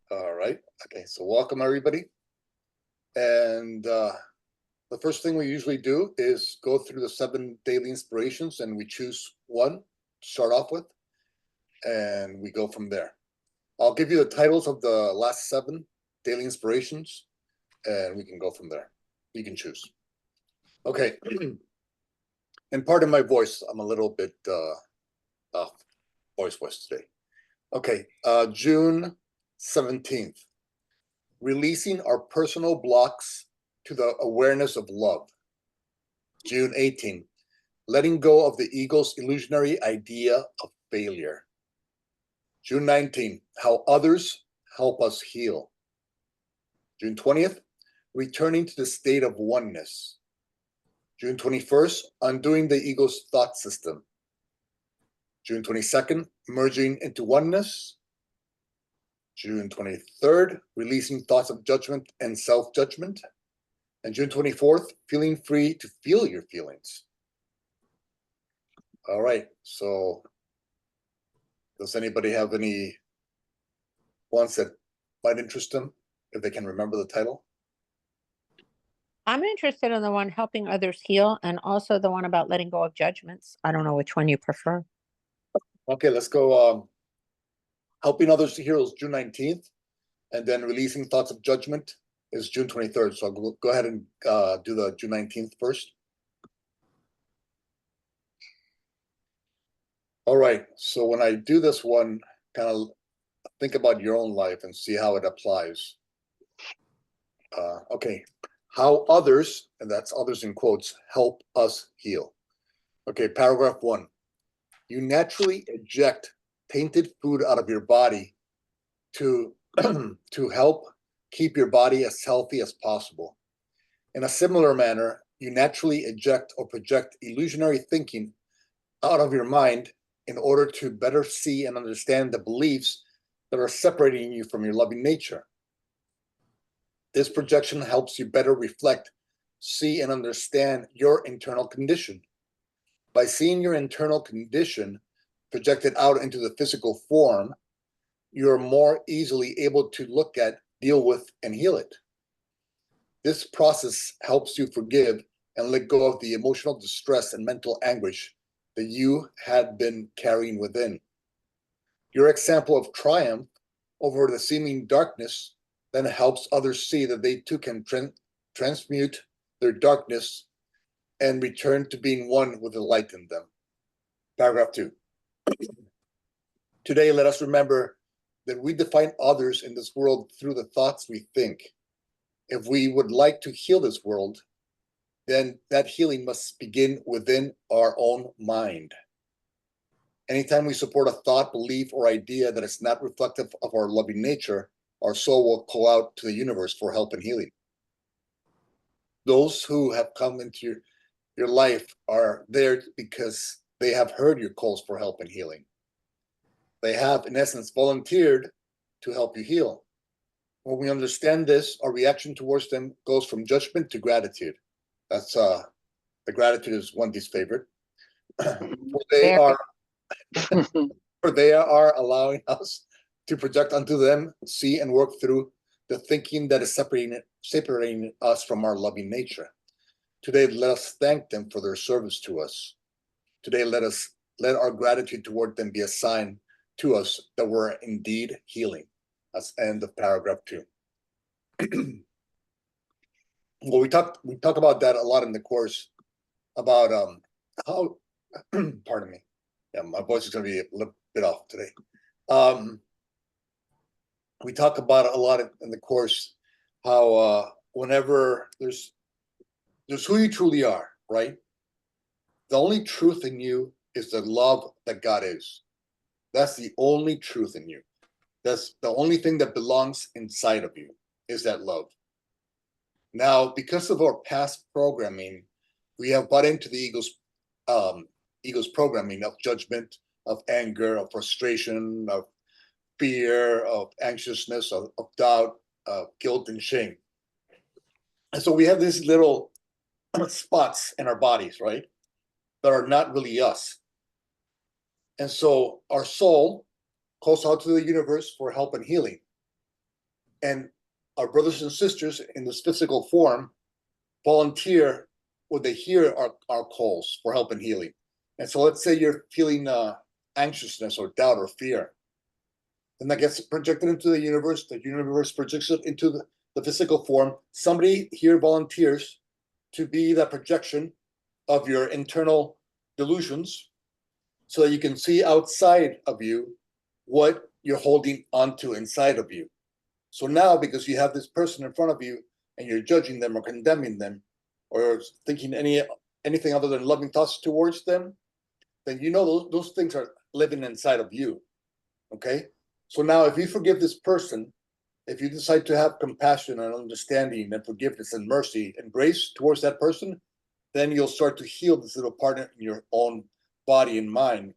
All right. Okay. So welcome everybody. And the first thing we usually do is go through the 7 daily inspirations, and we choose one to start off with, and we go from there. I'll give you the titles of the last 7 daily inspirations, and we can go from there. You can choose. Okay. And pardon my voice. I'm a little bit off voice today. Okay. June 17th. Releasing our personal blocks to the awareness of love. June 18th. Letting go of the ego's illusionary idea of failure. June 19th. How others help us heal. June 20th. Returning to the state of oneness. June 21st. Undoing the ego's thought system. June 22nd. Merging into oneness. June 23rd, releasing thoughts of judgment and self-judgment. And June 24th, feeling free to feel your feelings. All right, so does anybody have any ones that might interest them, if they can remember the title? I'm interested in the one helping others heal, and also the one about letting go of judgments. I don't know which one you prefer. Okay, let's go. Helping others to heal is June 19th, and then releasing thoughts of judgment is June 23rd. So I'll go ahead and do the June 19th first. All right, so when I do this one, kind of think about your own life and see how it applies. Okay, how others, and that's others in quotes, help us heal. Okay, paragraph 1. You naturally eject tainted food out of your body to, to help keep your body as healthy as possible. In a similar manner, you naturally eject or project illusionary thinking out of your mind in order to better see and understand the beliefs that are separating you from your loving nature. This projection helps you better reflect, see, and understand your internal condition. By seeing your internal condition projected out into the physical form, you're more easily able to look at, deal with, and heal it. This process helps you forgive and let go of the emotional distress and mental anguish that you had been carrying within. Your example of triumph over the seeming darkness then helps others see that they too can transmute their darkness and return to being one with the light in them. Paragraph 2. Today, let us remember that we define others in this world through the thoughts we think. If we would like to heal this world, then that healing must begin within our own mind. Anytime we support a thought, belief, or idea that is not reflective of our loving nature, our soul will call out to the universe for help and healing. Those who have come into your life are there because they have heard your calls for help and healing. They have, in essence, volunteered to help you heal. When we understand this, our reaction towards them goes from judgment to gratitude. That's the gratitude is Wendy's favorite. For they are allowing us to project onto them, see, and work through the thinking that is separating us from our loving nature. Today, let us thank them for their service to us. Today, let our gratitude toward them be a sign to us that we're indeed healing. That's end of paragraph 2. Well, we talk about that a lot in the course about how pardon me. Yeah, my voice is going to be a little bit off today. We talk about a lot in the course how whenever there's who you truly are, right? The only truth in you is the love that God is. That's the only truth in you. That's the only thing that belongs inside of you, is that love. Now, because of our past programming, we have bought into the ego's programming of judgment, of anger, of frustration, of fear, of anxiousness, of doubt, of guilt and shame. And so we have these little spots in our bodies, right, that are not really us. And so our soul calls out to the universe for help and healing. And our brothers and sisters in this physical form volunteer when they hear our calls for help and healing. And so let's say you're feeling anxiousness or doubt or fear. Then that gets projected into the universe. The universe projects it into the physical form. Somebody here volunteers to be that projection of your internal delusions so that you can see outside of you what you're holding onto inside of you. So now, because you have this person in front of you and you're judging them or condemning them or thinking anything other than loving thoughts towards them, then you know those things are living inside of you. Okay? So now if you forgive this person, if you decide to have compassion and understanding and forgiveness and mercy and grace towards that person, then you'll start to heal this little part in your own body and mind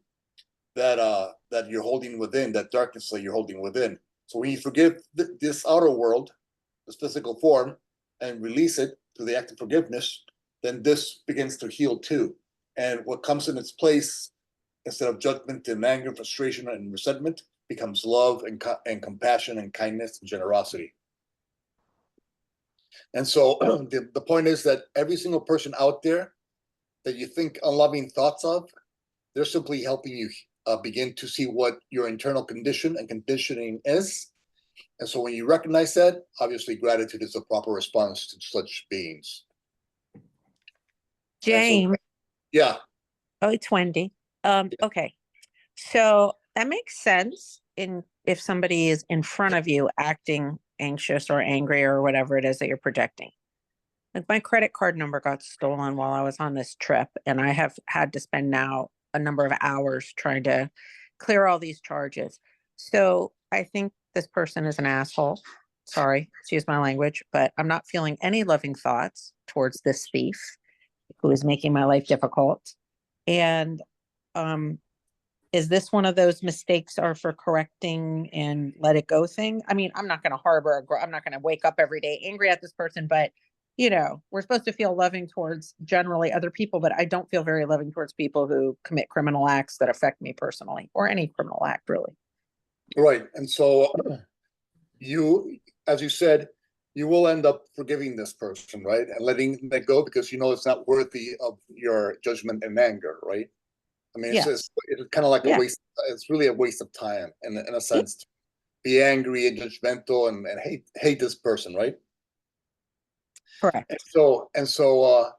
that you're holding within, that darkness that you're holding within. So when you forgive this outer world, this physical form, and release it through the act of forgiveness, then this begins to heal too. And what comes in its place, instead of judgment and anger, frustration, and resentment, becomes love and compassion and kindness and generosity. And so the point is that every single person out there that you think unloving thoughts of, they're simply helping you begin to see what your internal condition and conditioning is. And so when you recognize that, obviously gratitude is the proper response to such beings. James. Yeah. Oh, it's Wendy. Okay. So that makes sense if somebody is in front of you acting anxious or angry or whatever it is that you're projecting. Like my credit card number got stolen while I was on this trip, and I have had to spend now a number of hours trying to clear all these charges. So I think this person is an asshole. Sorry, excuse my language, but I'm not feeling any loving thoughts towards this thief who is making my life difficult. And is this one of those mistakes are for correcting and let it go thing? I mean, I'm not going to I'm not going to wake up every day angry at this person, but we're supposed to feel loving towards generally other people, but I don't feel very loving towards people who commit criminal acts that affect me personally, or any criminal act really. Right. And so you, as you said, you will end up forgiving this person, right? And letting that go because you know it's not worthy of your judgment and anger, right? I mean, it's kind of like a waste. It's really a waste of time in a sense to be angry and judgmental and hate this person, right? Correct. And so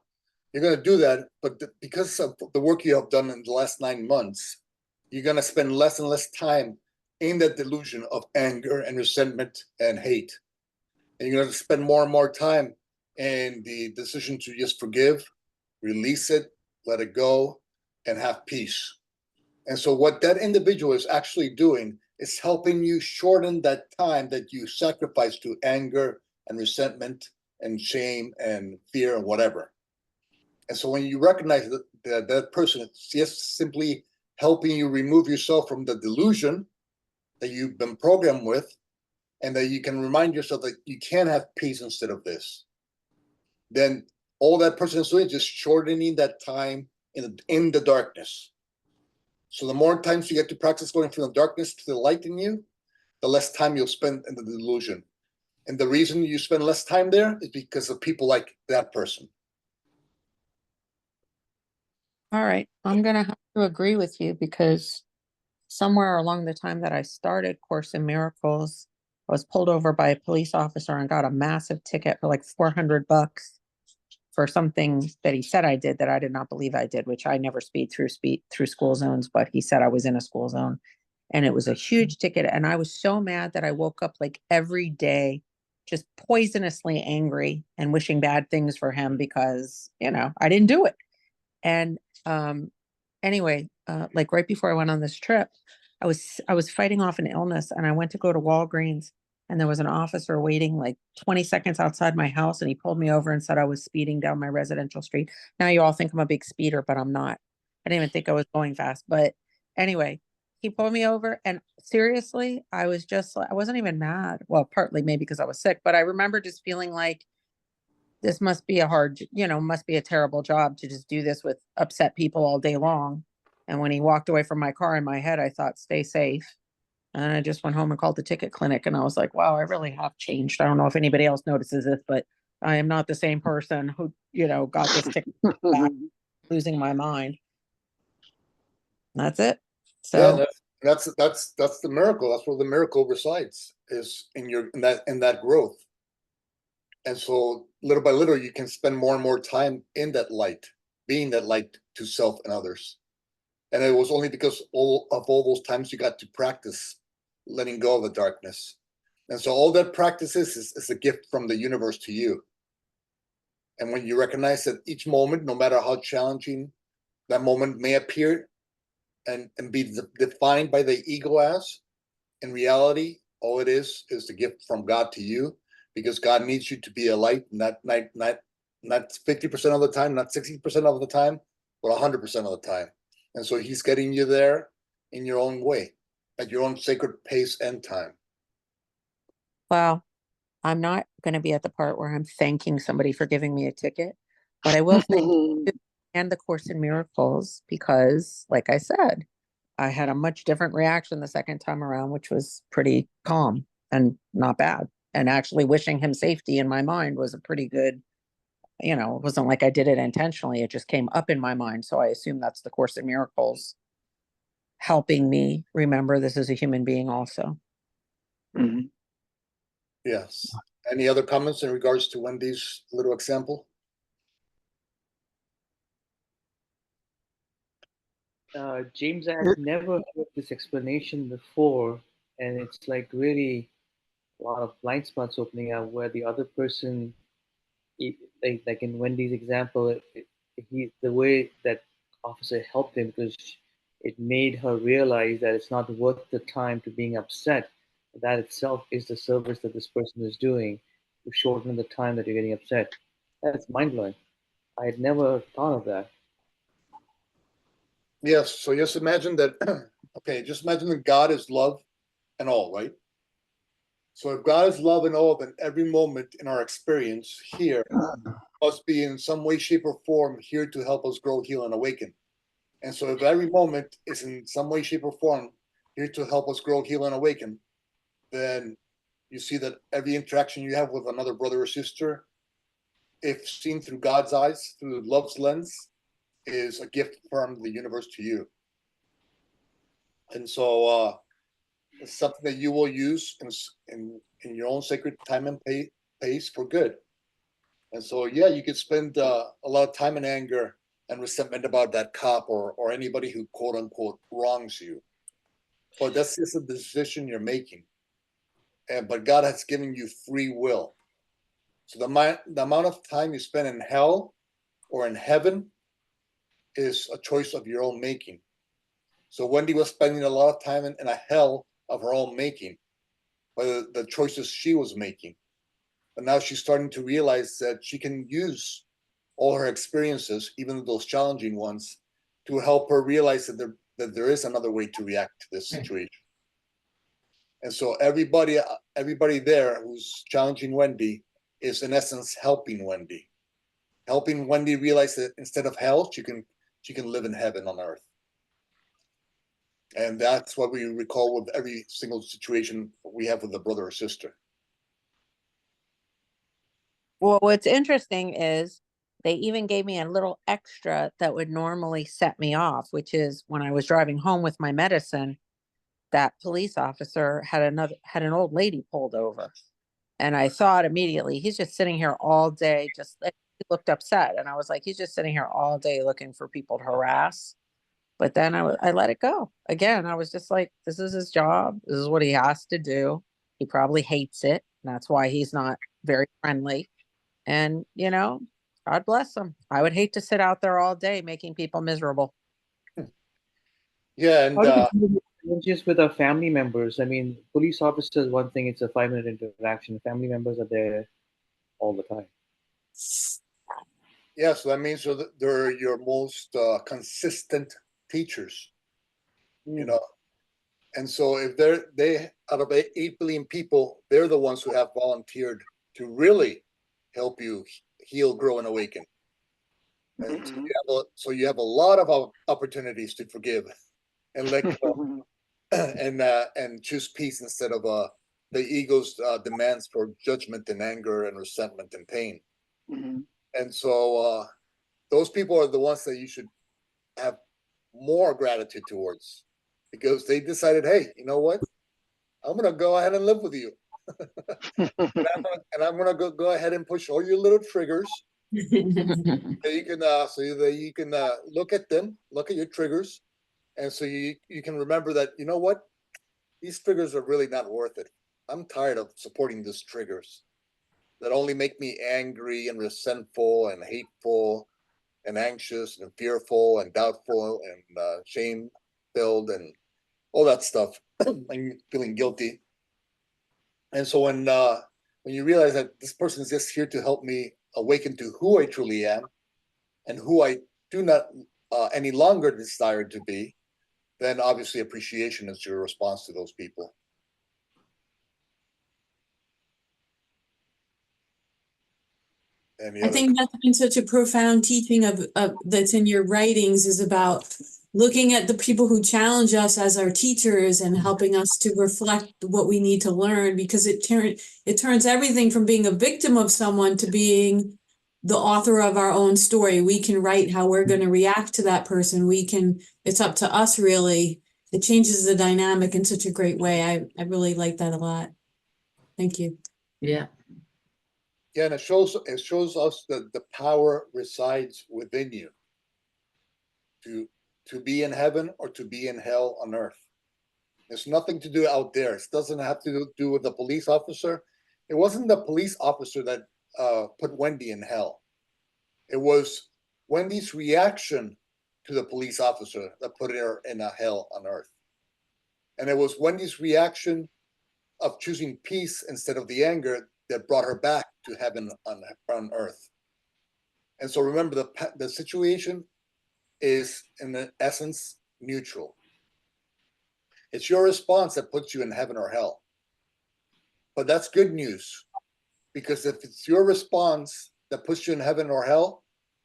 you're going to do that, but because of the work you have done in the last 9 months, you're going to spend less and less time in that delusion of anger and resentment and hate. And you're going to spend more and more time in the decision to just forgive, release it, let it go, and have peace. And so what that individual is actually doing is helping you shorten that time that you sacrifice to anger and resentment and shame and fear and whatever. And so when you recognize that person is just simply helping you remove yourself from the delusion that you've been programmed with, and that you can remind yourself that you can have peace instead of this, then all that person is doing is just shortening that time in the darkness. So the more times you get to practice going from the darkness to the light in you, the less time you'll spend in the delusion. And the reason you spend less time there is because of people like that person. All right. I'm going to have to agree with you because somewhere along the time that I started Course in Miracles, I was pulled over by a police officer and got a massive ticket for like $400 for something that he said I did that I did not believe I did, which I never speed through school zones, but he said I was in a school zone. And it was a huge ticket. And I was so mad that I woke up like every day just poisonously angry and wishing bad things for him because, I didn't do it. And anyway, like right before I went on this trip, I was fighting off an illness, and I went to go to Walgreens, and there was an officer waiting like 20 seconds outside my house, and he pulled me over and said I was speeding down my residential street. Now you all think I'm a big speeder, but I'm not. I didn't even think I was going fast. But anyway, he pulled me over, and seriously, I wasn't even mad. Well, partly maybe because I was sick, but I remember just feeling like this must be must be a terrible job to just do this with upset people all day long. And when he walked away from my car, in my head, I thought, stay safe. And I just went home and called the ticket clinic, and I was like, wow, I really have changed. I don't know if anybody else notices this, but I am not the same person who, got this ticket back, losing my mind. That's it. Yeah, So, that's the miracle. That's where the miracle resides, is in that growth. And so little by little, you can spend more and more time in that light, being that light to self and others. And it was only because all those times you got to practice letting go of the darkness. And so all that practice is a gift from the universe to you. And when you recognize that each moment, no matter how challenging that moment may appear and be defined by the ego as, in reality, all it is the gift from God to you, because God needs you to be a light, not 50% of the time, not 60% of the time, but 100% of the time. And so he's getting you there in your own way, at your own sacred pace and time. well, I'm not going to be at the part where I'm thanking somebody for giving me a ticket, but I will thank you and the Course in Miracles because, like I said, I had a much different reaction the second time around, which was pretty calm and not bad. And actually wishing him safety in my mind was a pretty good, it wasn't like I did it intentionally. It just came up in my mind. So I assume that's the Course in Miracles helping me remember this is a human being also. Mhm. Yes. Any other comments in regards to Wendy's little example? James, I had never heard this explanation before, and it's like really a lot of blind spots opening up where the other person, like in Wendy's example, the way that officer helped him because it made her realize that it's not worth the time to being upset. That itself is the service that this person is doing to shorten the time that you're getting upset. That's mind blowing. I had never thought of that. Yes. So just imagine that. Okay, just imagine that God is love and all, right? So if God is love and all, then every moment in our experience here must be in some way, shape, or form here to help us grow, heal, and awaken. And so if every moment is in some way, shape, or form here to help us grow, heal, and awaken, then you see that every interaction you have with another brother or sister, if seen through God's eyes, through love's lens, is a gift from the universe to you. And so it's something that you will use in your own sacred time and pace for good. And so, yeah, you could spend a lot of time in anger and resentment about that cop or anybody who quote unquote wrongs you. But that's just a decision you're making. But God has given you free will. So the amount of time you spend in hell or in heaven is a choice of your own making. So Wendy was spending a lot of time in a hell of her own making by the choices she was making. But now she's starting to realize that she can use all her experiences, even those challenging ones, to help her realize that there is another way to react to this situation. And so everybody there who's challenging Wendy is in essence helping Wendy realize that instead of hell, she can live in heaven on earth. And that's what we recall with every single situation we have with a brother or sister. Well, what's interesting is they even gave me a little extra that would normally set me off, which is when I was driving home with my medicine, that police officer had an old lady pulled over. And I thought immediately, he's just sitting here all day, just he looked upset. And I was like, he's just sitting here all day looking for people to harass. But then I let it go. Again, I was just like, this is his job. This is what he has to do. He probably hates it. And that's why he's not very friendly. And, God bless him. I would hate to sit out there all day making people miserable. Yeah, How and do we deal with challenges with our family members? I mean, police officers, one thing, it's a 5 minute interaction. Family members are there all the time. yeah, so that means that they're your most consistent teachers, you Mm. know. And so if they out of 8 billion people, they're the ones who have volunteered to really help you heal, grow, and awaken. And so you have a lot of opportunities to forgive and let go. and choose peace instead of the ego's demands for judgment and anger and resentment and pain. Mhm. And so those people are the ones that you should have more gratitude towards, because they decided, hey, you know what? I'm gonna go ahead and live with you, and I'm gonna go ahead and push all your little triggers. So you can look at them, look at your triggers, and so you can remember that, you know what, these triggers are really not worth it. I'm tired of supporting these triggers that only make me angry and resentful and hateful and anxious and fearful and doubtful and shame filled and all that stuff and feeling guilty. And so when you realize that this person is just here to help me awaken to who I truly am and who I do not any longer desire to be, then obviously appreciation is your response to those people. I think that's been such a profound teaching of that's in your writings, is about looking at the people who challenge us as our teachers and helping us to reflect what we need to learn, because it turns everything from being a victim of someone to being the author of our own story. We can write how we're going to react to that person. It's up to us, really. It changes the dynamic in such a great way. I really like that a lot. Thank you. Yeah. Yeah, and it shows us that the power resides within you to be in heaven or to be in hell on earth. There's nothing to do out there. It doesn't have to do with the police officer. It wasn't the police officer that put Wendy in hell. It was Wendy's reaction to the police officer that put her in a hell on earth. And it was Wendy's reaction of choosing peace instead of the anger that brought her back to heaven on earth. And so remember, the situation is in essence neutral. It's your response that puts you in heaven or hell. But that's good news, because if it's your response that puts you in heaven or hell,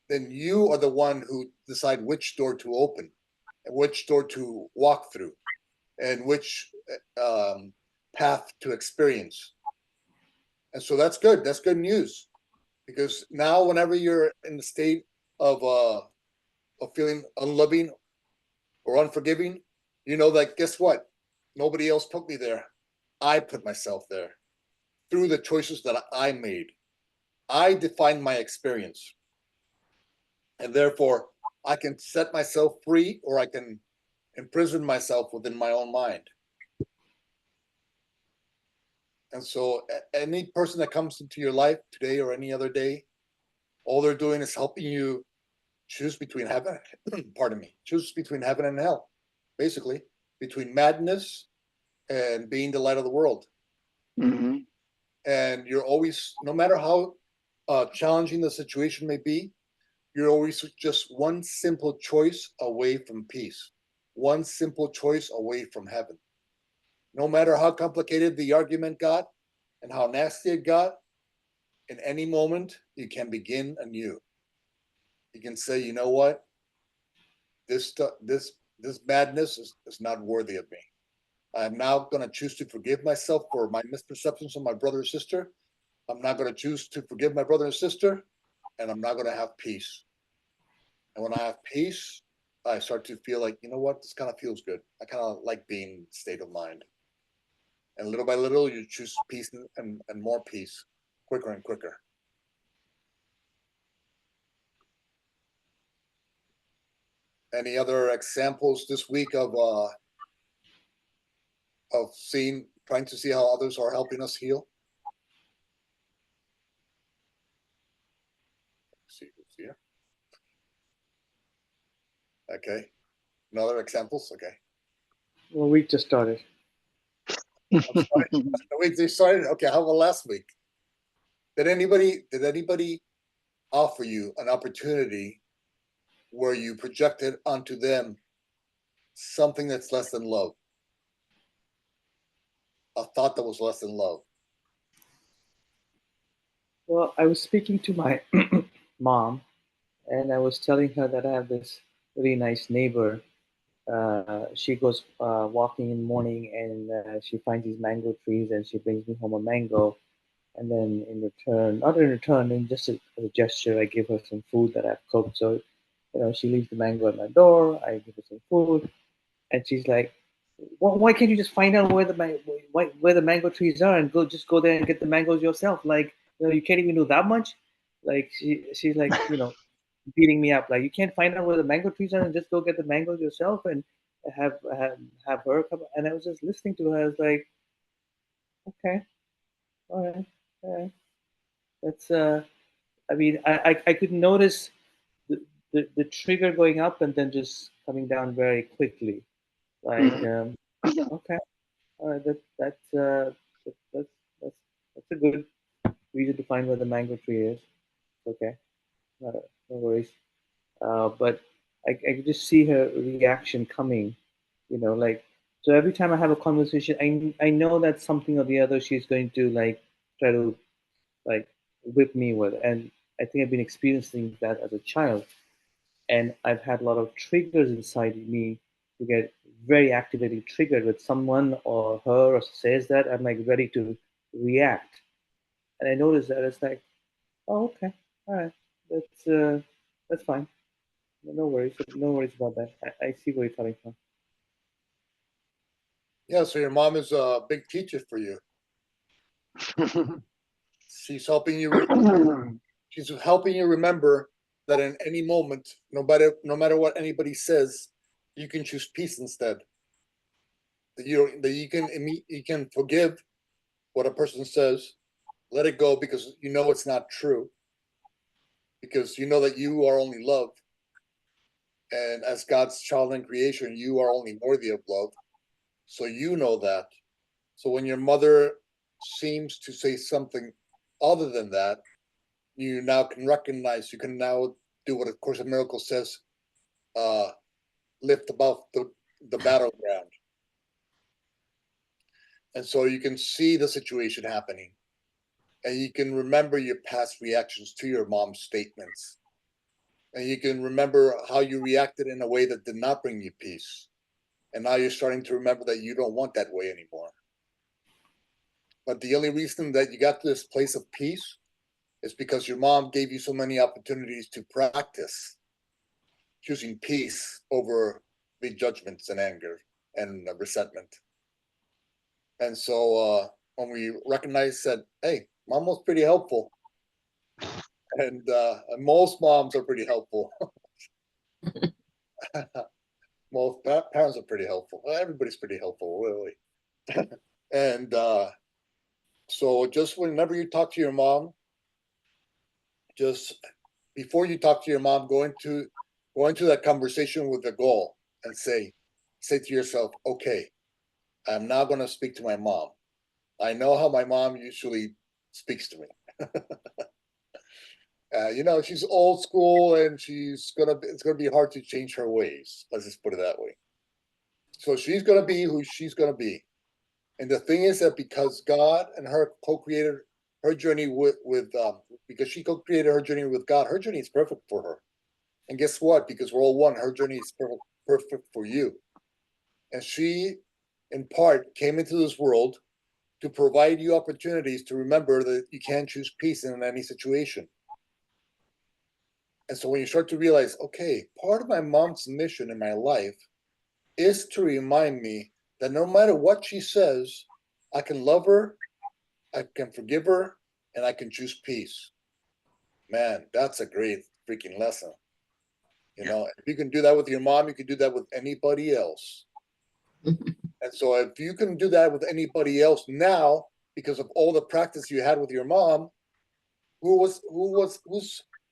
then you are the one who decide which door to open and which door to walk through and which path to experience. And so that's good. That's good news, because now whenever you're in the state of feeling unloving or unforgiving, you know that, guess what? Nobody else put me there. I put myself there through the choices that I made. I defined my experience. And therefore, I can set myself free, or I can imprison myself within my own mind. And so any person that comes into your life today or any other day, all they're doing is helping you choose between heaven, choose between heaven and hell, basically, between madness and being the light of the world. Mhm. And you're always, no matter how challenging the situation may be, you're always just one simple choice away from peace, one simple choice away from heaven. No matter how complicated the argument got and how nasty it got, in any moment, you can begin anew. You can say, you know what? This madness is not worthy of me. I'm now going to choose to forgive myself for my misperceptions of my brother or sister. I'm not going to choose to forgive my brother and sister, and I'm not going to have peace. And when I have peace, I start to feel like, you know what, this kind of feels good. I kind of like being in state of mind. And little by little, you choose peace and more peace, quicker and quicker. Any other examples this week of trying to see how others are helping us heal? Let's see who's here. Okay. No other examples? Okay. Well, we just started. I'm sorry. The week they started. Okay, how about last week? Did anybody offer you an opportunity where you projected onto them something that's less than love? A thought that was less than love? Well, I was speaking to my mom, and I was telling her that I have this really nice neighbor, she goes walking in the morning, and she finds these mango trees, and she brings me home a mango. And then in return, not in return, in just as a gesture, I give her some food that I've cooked. So, she leaves the mango at my door. I give her some food, and she's like, why can't you just find out where the mango trees are and go there and get the mangoes yourself? Like, you can't even do that much. Like she's like, beating me up. Like, you can't find out where the mango trees are and just go get the mangoes yourself and have her come. And I was just listening to her. I was like, okay, all right, all right. That's I mean, I could notice the trigger going up and then just coming down very quickly. Like, okay, all right, that's that's that's a good reason to find where the mango tree is. Okay, no worries. But I could just see her reaction coming. Like, so every time I have a conversation, I know that something or the other she's going to like try to like whip me with, and I think I've been experiencing that as a child, and I've had a lot of triggers inside me to get very activated, triggered with someone or her or says that I'm like ready to react, and I notice that it's like, oh, okay, all right, that's fine, no worries, no worries about that. I see where you're coming from. Yeah, so your mom is a big teacher for you. She's helping you. She's helping you remember that in any moment, no matter what anybody says, you can choose peace instead. That you can forgive what a person says, let it go because you know it's not true, because you know that you are only love, and as God's child in creation, you are only worthy of love. So you know that. So when your mother seems to say something other than that, you now can recognize, you can now do what A Course in Miracles says, uh, lift above the battleground. And so you can see the situation happening, and you can remember your past reactions to your mom's statements. And you can remember how you reacted in a way that did not bring you peace. And now you're starting to remember that you don't want that way anymore. But the only reason that you got to this place of peace is because your mom gave you so many opportunities to practice choosing peace over big judgments and anger and resentment. And so when we recognize that, hey, mom was pretty helpful, and most moms are pretty helpful. Most parents are pretty helpful. Everybody's pretty helpful, really. And so just whenever you talk to your mom, just before you talk to your mom, go into that conversation with a goal and say to yourself, okay, I'm now going to speak to my mom. I know how my mom usually speaks to me. She's old school, and it's gonna be hard to change her ways. Let's just put it that way. So she's gonna be who she's gonna be. And the thing is that because God and her co-created her journey because she co-created her journey with God, her journey is perfect for her. And guess what? Because we're all one, her journey is perfect for you. And she, in part, came into this world to provide you opportunities to remember that you can choose peace in any situation. And so when you start to realize, okay, part of my mom's mission in my life is to remind me that no matter what she says, I can love her, I can forgive her, and I can choose peace. Man, that's a great freaking lesson. If you can do that with your mom, you can do that with anybody else. And so if you can do that with anybody else now, because of all the practice you had with your mom, who's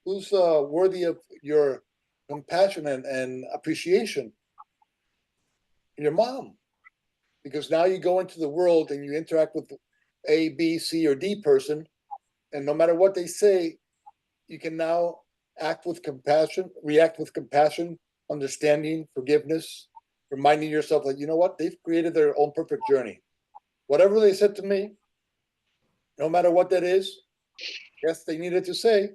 worthy of your compassion and appreciation? Your mom. Because now you go into the world and you interact with A, B, C, or D person, and no matter what they say, you can now act with compassion, react with compassion, understanding, forgiveness, reminding yourself that, you know what, they've created their own perfect journey. Whatever they said to me, no matter what that is, yes, they needed to say.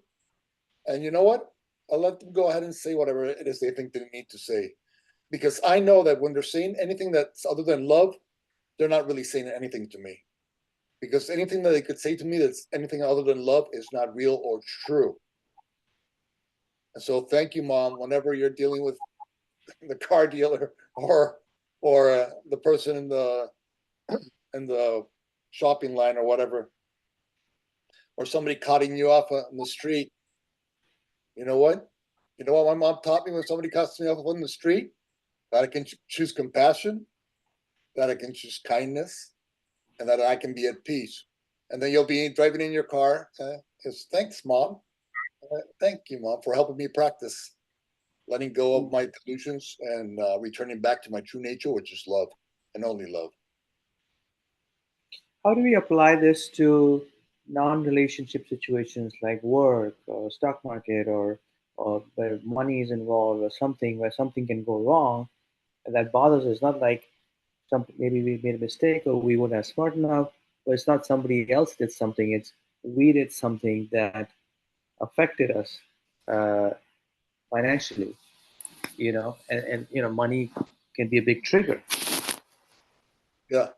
And you know what? I'll let them go ahead and say whatever it is they think they need to say. because I know that when they're saying anything that's other than love, they're not really saying anything to me. Because anything that they could say to me that's anything other than love is not real or true. And so thank you, Mom, whenever you're dealing with the car dealer or the person in the shopping line or whatever, or somebody cutting you off on the street. You know what? You know what my mom taught me when somebody cuts me off on the street? That I can choose compassion, that I can choose kindness, and that I can be at peace. And then you'll be driving in your car. Thanks, Mom. Thank you, Mom, for helping me practice letting go of my delusions and returning back to my true nature, which is love and only love. How do we apply this to non-relationship situations like work or stock market, or where money is involved, or something where something can go wrong and that bothers us? Not like something, maybe we made a mistake or we weren't as smart enough, but it's not somebody else did something. It's we did something that affected us uh, financially, and money can be a big trigger. Yeah.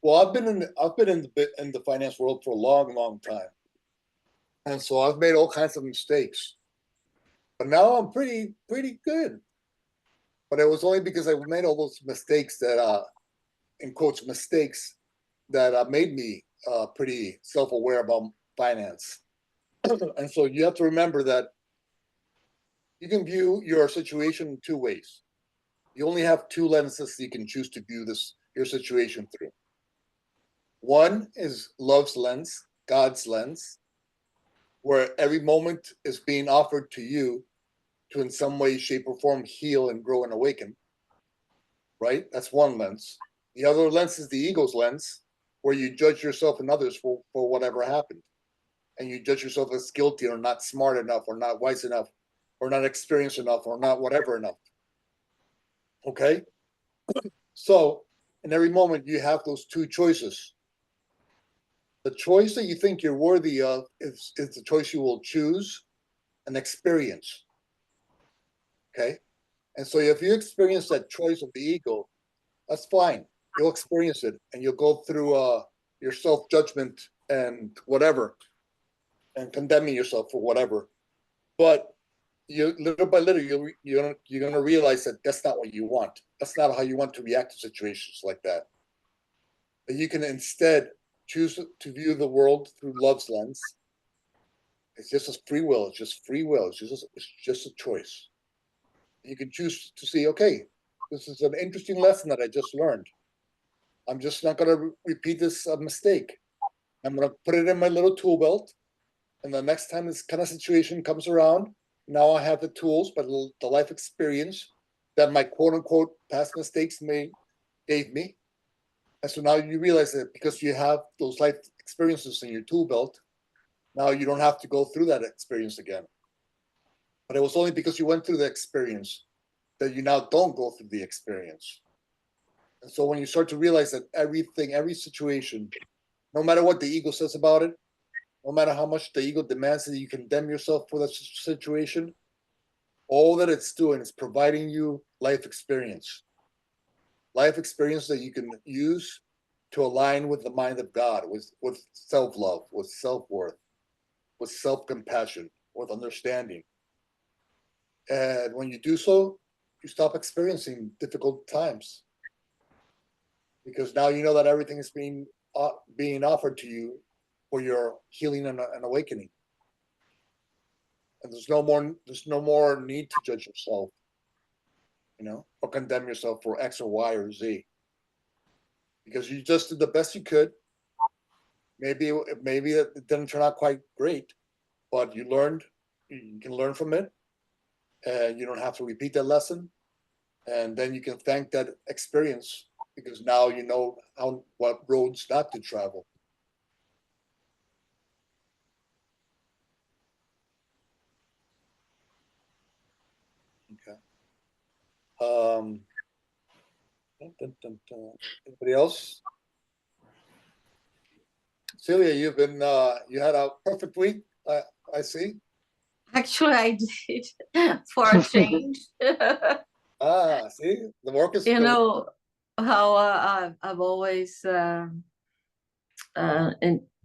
Well, I've been in the finance world for a long, long time, and so I've made all kinds of mistakes. But now I'm pretty good. But it was only because I made all those mistakes that, in quotes, mistakes that made me pretty self-aware about finance. And so you have to remember that you can view your situation in two ways. You only have two lenses you can choose to view your situation through. One is love's lens, God's lens, where every moment is being offered to you to in some way, shape, or form heal and grow and awaken. Right? That's one lens. The other lens is the ego's lens, where you judge yourself and others for whatever happened. And you judge yourself as guilty or not smart enough or not wise enough or not experienced enough or not whatever enough. Okay? So in every moment, you have those two choices. The choice that you think you're worthy of is the choice you will choose and experience. Okay? And so if you experience that choice of the ego, that's fine. You'll experience it and you'll go through your self-judgment and whatever and condemning yourself for whatever. But you little by little, you're going to realize that that's not what you want. That's not how you want to react to situations like that. That you can instead choose to view the world through love's lens. It's just a free will. It's just free will. It's just a choice. You can choose to see, okay, this is an interesting lesson that I just learned. I'm just not going to repeat this mistake. I'm going to put it in my little tool belt. And the next time this kind of situation comes around, now I have the tools, but the life experience that my quote unquote past mistakes gave me. And so now you realize that because you have those life experiences in your tool belt, now you don't have to go through that experience again. But it was only because you went through the experience that you now don't go through the experience. And so when you start to realize that every situation, no matter what the ego says about it, no matter how much the ego demands that you condemn yourself for that situation, all that it's doing is providing you life experience that you can use to align with the mind of God, with self-love, with self-worth, with self-compassion, with understanding. And when you do so, you stop experiencing difficult times, because now you know that everything is being offered to you for your healing and awakening. And there's no more need to judge yourself, or condemn yourself for X or Y or Z, because you just did the best you could. Maybe it didn't turn out quite great, but you learned. You can learn from it, and you don't have to repeat that lesson. And then you can thank that experience, because now you know what roads not to travel. Okay. Anybody else? Celia, you had a perfect week. I see. Actually, I did for a change. Ah, see, the work is You good. know how I've always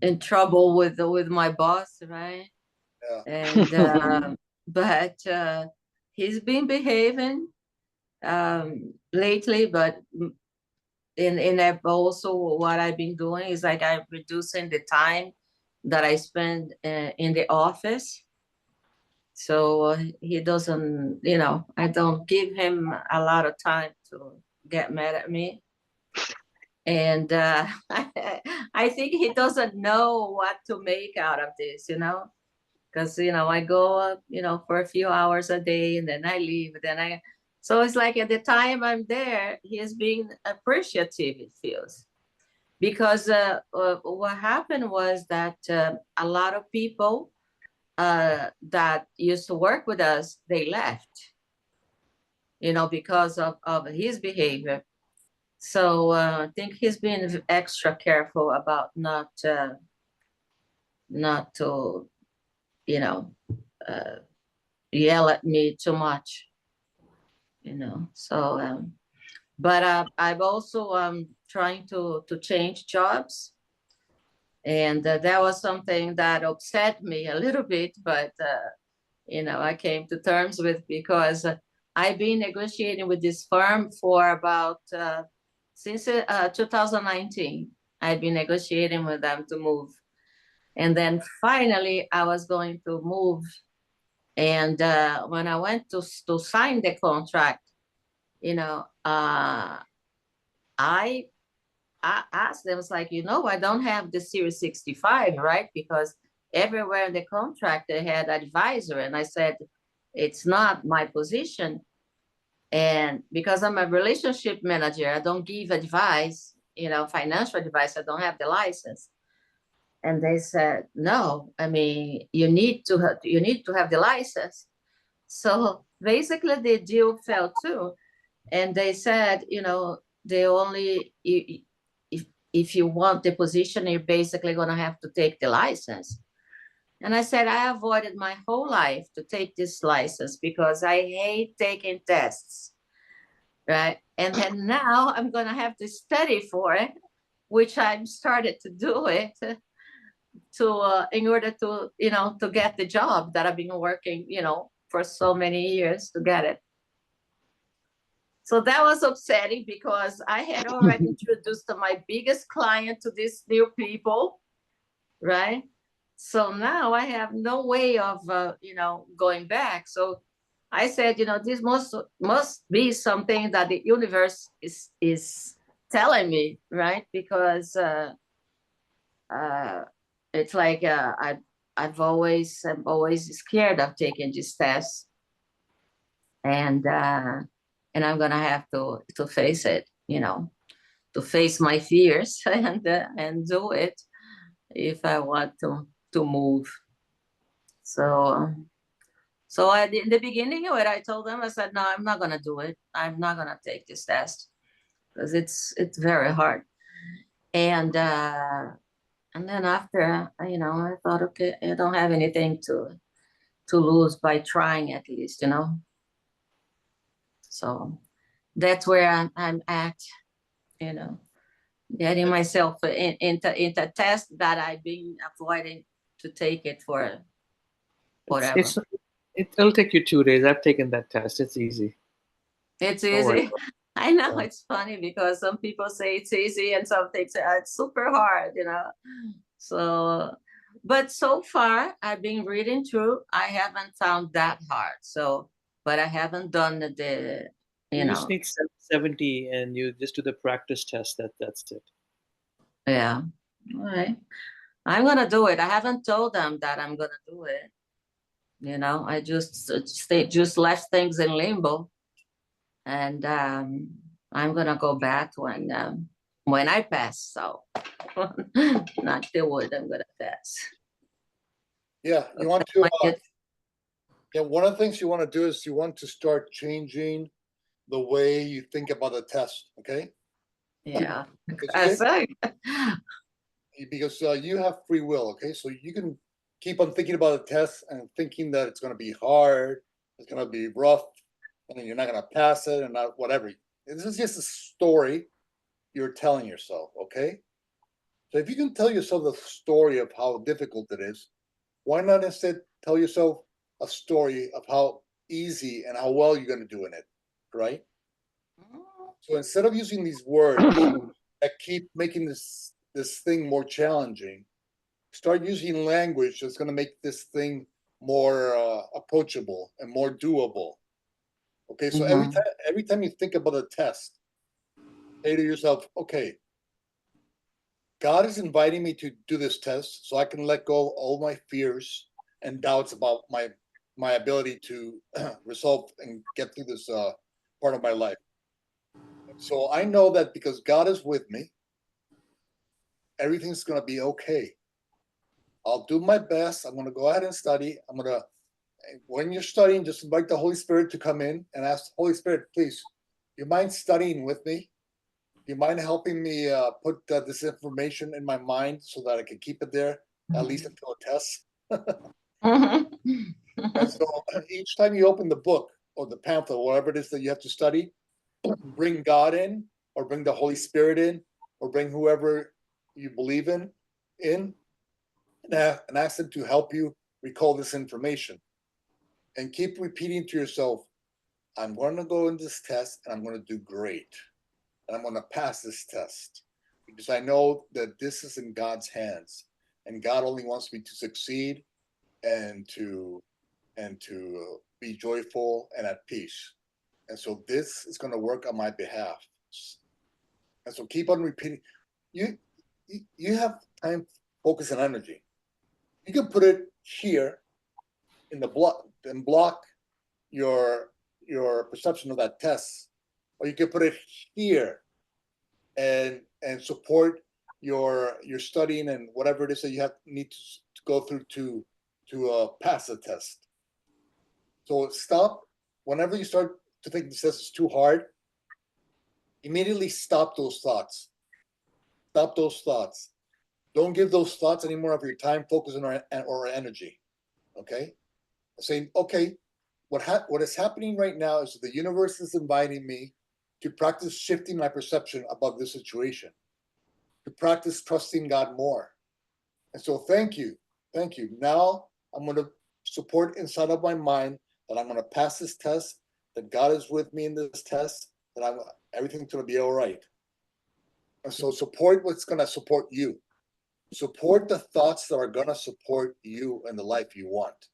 in trouble with my boss, right? Yeah. And but he's been behaving lately, but in also what I've been doing is like I'm reducing the time that I spend in the office. So he doesn't, I don't give him a lot of time to get mad at me. And I think he doesn't know what to make out of this, because, I go, for a few hours a day and then I leave. So it's like at the time I'm there, he is being appreciative, it feels. Because what happened was that a lot of people that used to work with us, they left, because of his behavior. So I think he's been extra careful about not to, yell at me too much, So, but I've also trying to change jobs. And that was something that upset me a little bit, but I came to terms with, because I've been negotiating with this firm for about since 2019. I've been negotiating with them to move, and then finally I was going to move. And when I went to sign the contract, I asked them, it's like, I don't have the Series 65, right? Because everywhere in the contract they had advisor. And I said, it's not my position. And because I'm a relationship manager, I don't give advice, financial advice. I don't have the license. And they said, no, I mean, you need to have the license. So basically the deal fell through. And they said, they only, if you want the position, you're basically going to have to take the license. And I said, I avoided my whole life to take this license because I hate taking tests, right? And then now I'm going to have to study for it, which I've started to do it in order to, to get the job that I've been working, for so many years to get it. So that was upsetting because I had already introduced my biggest client to these new people, right? So now I have no way of, going back. So I said, this must be something that the universe is telling me, right? Because it's like I'm always scared of taking this test, and I'm gonna have to face it, to face my fears and do it if I want to move. So in the beginning, when I told them, I said, no, I'm not gonna do it. I'm not gonna take this test because it's very hard. And then after, I thought, okay, I don't have anything to lose by trying at least, So that's where I'm at, getting myself into tests that I've been avoiding to take it for whatever. It'll take you 2 days. I've taken that test. It's easy. It's Don't worry easy. I know, it's funny because some people say it's easy and some things it's super hard, So, but so far I've been reading through. I haven't found that hard. So, but I haven't done the You just need 70 and you just do the practice test. That's it. Yeah. All right. I'm gonna do it. I haven't told them that I'm gonna do it. I just left things in limbo, and I'm gonna go back when I pass. So, not the word I'm gonna pass. Yeah, you want to. Yeah, one of the things you want to do is you want to start changing the way you think about the test. Okay. Yeah. Because you have free will. Okay, so you can keep on thinking about the test and thinking that it's going to be hard, it's going to be rough, and you're not going to pass it and not whatever. This is just a story you're telling yourself, okay? So if you can tell yourself the story of how difficult it is, why not instead tell yourself a story of how easy and how well you're going to do in it, right? So instead of using these words that keep making this thing more challenging, start using language that's going to make this thing more approachable and more doable. Okay, so every time you think about a test, say to yourself, okay, God is inviting me to do this test so I can let go of all my fears and doubts about my ability to resolve and get through this part of my life. So I know that because God is with me, everything's going to be okay. I'll do my best. I'm going to go ahead and study. When you're studying, just invite the Holy Spirit to come in and ask the Holy Spirit, please, do you mind studying with me? Do you mind helping me put this information in my mind so that I can keep it there, at least until a test? And so each time you open the book or the pamphlet, whatever it is that you have to study, bring God in, or bring the Holy Spirit in, or bring whoever you believe in, and ask them to help you recall this information. And keep repeating to yourself, I'm going to go in this test and I'm going to do great. And I'm going to pass this test because I know that this is in God's hands, and God only wants me to succeed and to be joyful and at peace. And so this is going to work on my behalf. And so keep on repeating. You have time, focus, and energy. You can put it here in the block and block your perception of that test, or you can put it here and support your studying and whatever it is that you need to go through to pass the test. So stop whenever you start to think this test is too hard. Immediately stop those thoughts. Stop those thoughts. Don't give those thoughts any more of your time, focus, or energy. Okay, saying, okay, what is happening right now is the universe is inviting me to practice shifting my perception about this situation, to practice trusting God more. And so thank you. Now I'm going to support inside of my mind that I'm going to pass this test, that God is with me in this test, that everything's going to be all right. And so support what's going to support you. Support the thoughts that are going to support you and the life you want.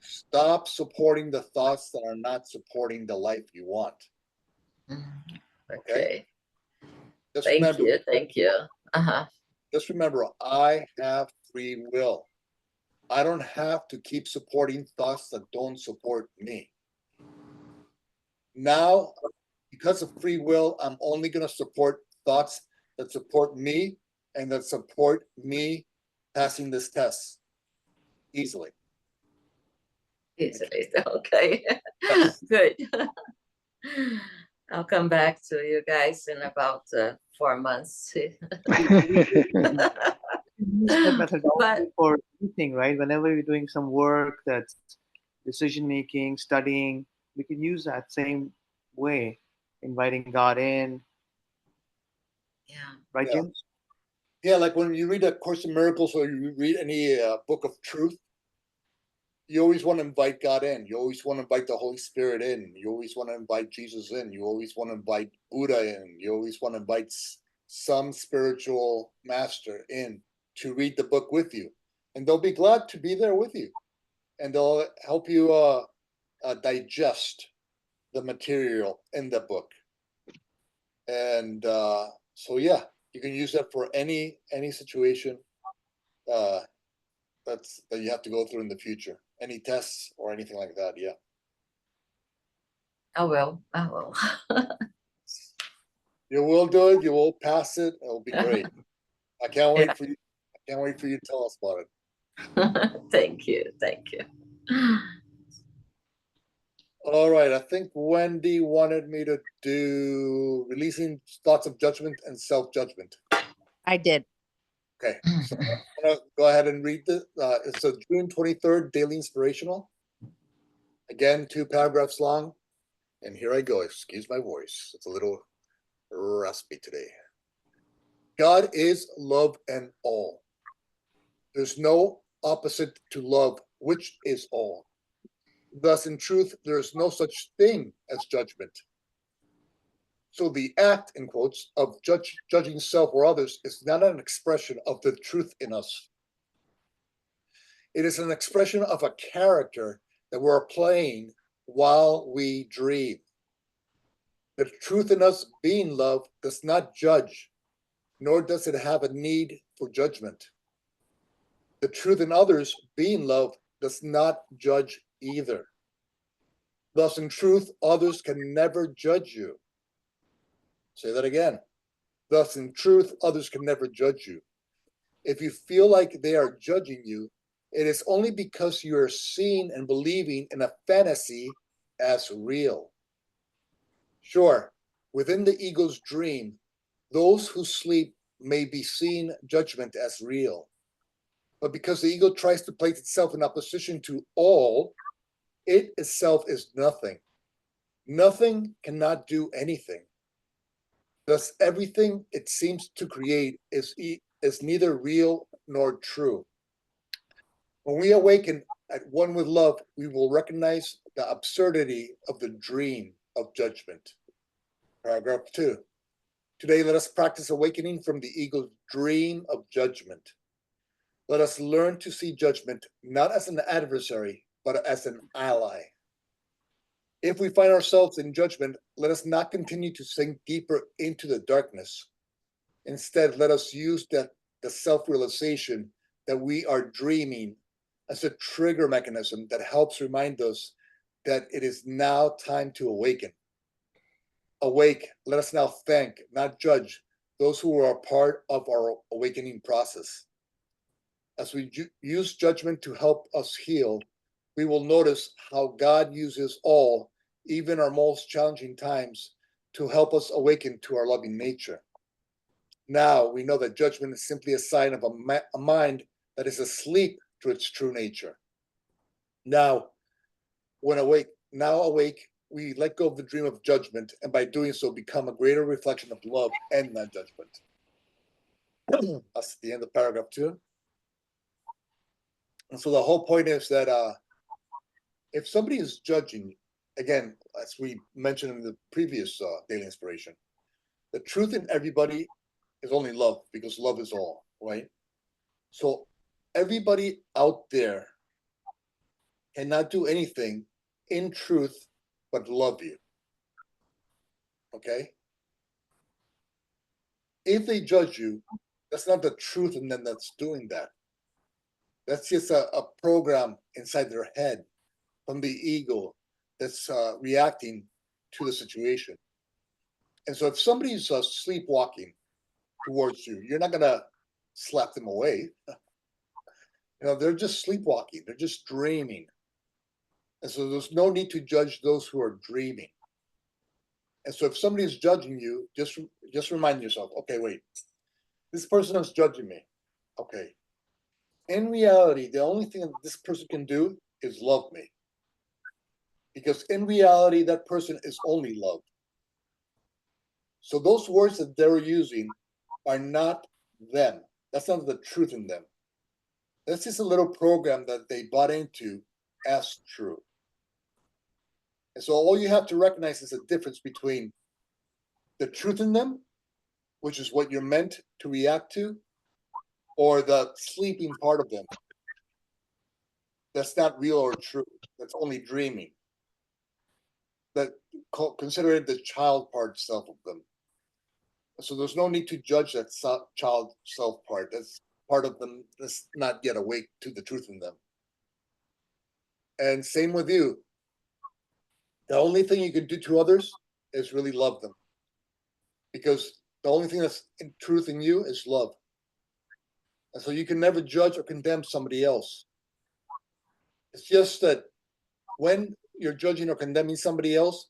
Stop supporting the thoughts that are not supporting the life you want. Okay. Just Thank remember, you. Thank you. just remember, I have free will. I don't have to keep supporting thoughts that don't support me. Now, because of free will, I'm only going to support thoughts that support me and that support me passing this test easily. Easily. Okay. Good. I'll come back to you guys in about 4 months. Use that methodology But for anything, right? Whenever you're doing some work that's decision making, studying, we can use that same way, inviting God in, yeah. right, Yeah. James? Yeah, like when you read A Course in Miracles or you read any book of truth, you always want to invite God in. You always want to invite the Holy Spirit in. You always want to invite Jesus in. You always want to invite Buddha in. You always want to invite some spiritual master in to read the book with you. And they'll be glad to be there with you. And they'll help you digest the material in the book. And so, yeah, you can use that for any situation that you have to go through in the future. Any tests or anything like that, yeah. I will. You will do it. You will pass it. It'll be great. I can't wait Yeah. for you. I can't wait for you to tell us about it. Thank you. Thank you. All right. I think Wendy wanted me to do releasing thoughts of judgment and self-judgment. I did. Okay. So I'm gonna go ahead and read this. It's a June 23rd Daily Inspirational. Again, 2 paragraphs long. And here I go. Excuse my voice. It's a little raspy today. God is love and all. There's no opposite to love, which is all. Thus, in truth, there is no such thing as judgment. So the act, in quotes, of judging self or others is not an expression of the truth in us. It is an expression of a character that we're playing while we dream. The truth in us, being love, does not judge, nor does it have a need for judgment. The truth in others, being love, does not judge either. Thus, in truth, others can never judge you. Say that again. Thus, in truth, others can never judge you. If you feel like they are judging you, it is only because you are seeing and believing in a fantasy as real. Sure, within the ego's dream, those who sleep may be seeing judgment as real. But because the ego tries to place itself in opposition to all, it itself is nothing. Nothing cannot do anything. Thus, everything it seems to create is neither real nor true. When we awaken at one with love, we will recognize the absurdity of the dream of judgment. Paragraph 2. Today, let us practice awakening from the ego's dream of judgment. Let us learn to see judgment not as an adversary, but as an ally. If we find ourselves in judgment, let us not continue to sink deeper into the darkness. Instead, let us use the self-realization that we are dreaming as a trigger mechanism that helps remind us that it is now time to awaken. Awake, let us now thank, not judge, those who are a part of our awakening process. As we use judgment to help us heal, we will notice how God uses all, even our most challenging times, to help us awaken to our loving nature. Now we know that judgment is simply a sign of a mind that is asleep to its true nature. Now, awake, we let go of the dream of judgment, and by doing so, become a greater reflection of love and not judgment. That's the end of paragraph 2. And so the whole point is that if somebody is judging, again, as we mentioned in the previous daily inspiration, the truth in everybody is only love, because love is all, right? So everybody out there cannot do anything in truth but love you. Okay? If they judge you, that's not the truth in them that's doing that. That's just a program inside their head from the ego that's reacting to the situation. And so if somebody's sleepwalking towards you, you're not going to slap them away. They're just sleepwalking. They're just dreaming. And so there's no need to judge those who are dreaming. And so if somebody is judging you, just remind yourself, okay, wait, this person is judging me. Okay. In reality, the only thing that this person can do is love me. Because in reality, that person is only love. So those words that they're using are not them. That's not the truth in them. That's just a little program that they bought into as true. And so all you have to recognize is the difference between the truth in them, which is what you're meant to react to, or the sleeping part of them that's not real or true, that's only dreaming. Consider it the child part self of them. So there's no need to judge that child self part. That's part of them that's not yet awake to the truth in them. And same with you. The only thing you can do to others is really love them. Because the only thing that's in truth in you is love. And so you can never judge or condemn somebody else. It's just that when you're judging or condemning somebody else,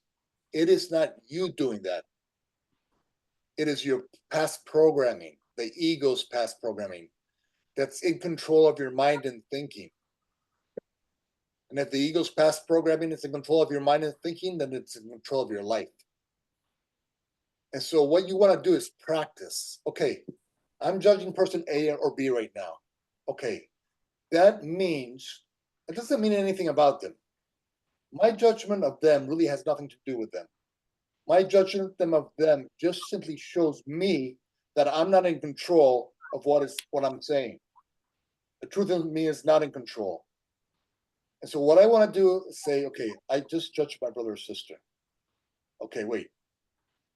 it is not you doing that. It is your past programming, the ego's past programming, that's in control of your mind and thinking. And if the ego's past programming is in control of your mind and thinking, then it's in control of your life. And so what you want to do is practice. Okay, I'm judging person A or B right now. Okay, that means, it doesn't mean anything about them. My judgment of them really has nothing to do with them. My judgment of them just simply shows me that I'm not in control of what I'm saying. The truth of me is not in control. And so what I want to do is say, okay, I just judged my brother or sister. Okay, wait,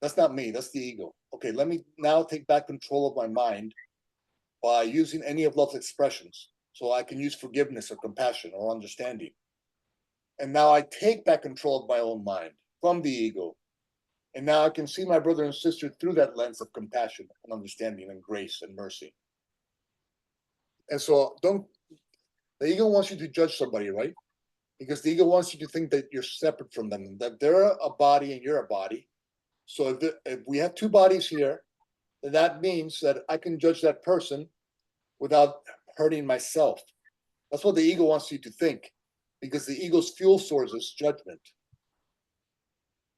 that's not me, that's the ego. Okay, let me now take back control of my mind by using any of love's expressions. So I can use forgiveness or compassion or understanding. And now I take back control of my own mind from the ego. And now I can see my brother and sister through that lens of compassion and understanding and grace and mercy. And so the ego wants you to judge somebody, right? Because the ego wants you to think that you're separate from them, that they're a body and you're a body. So if we have two bodies here, then that means that I can judge that person without hurting myself. That's what the ego wants you to think, because the ego's fuel source is judgment.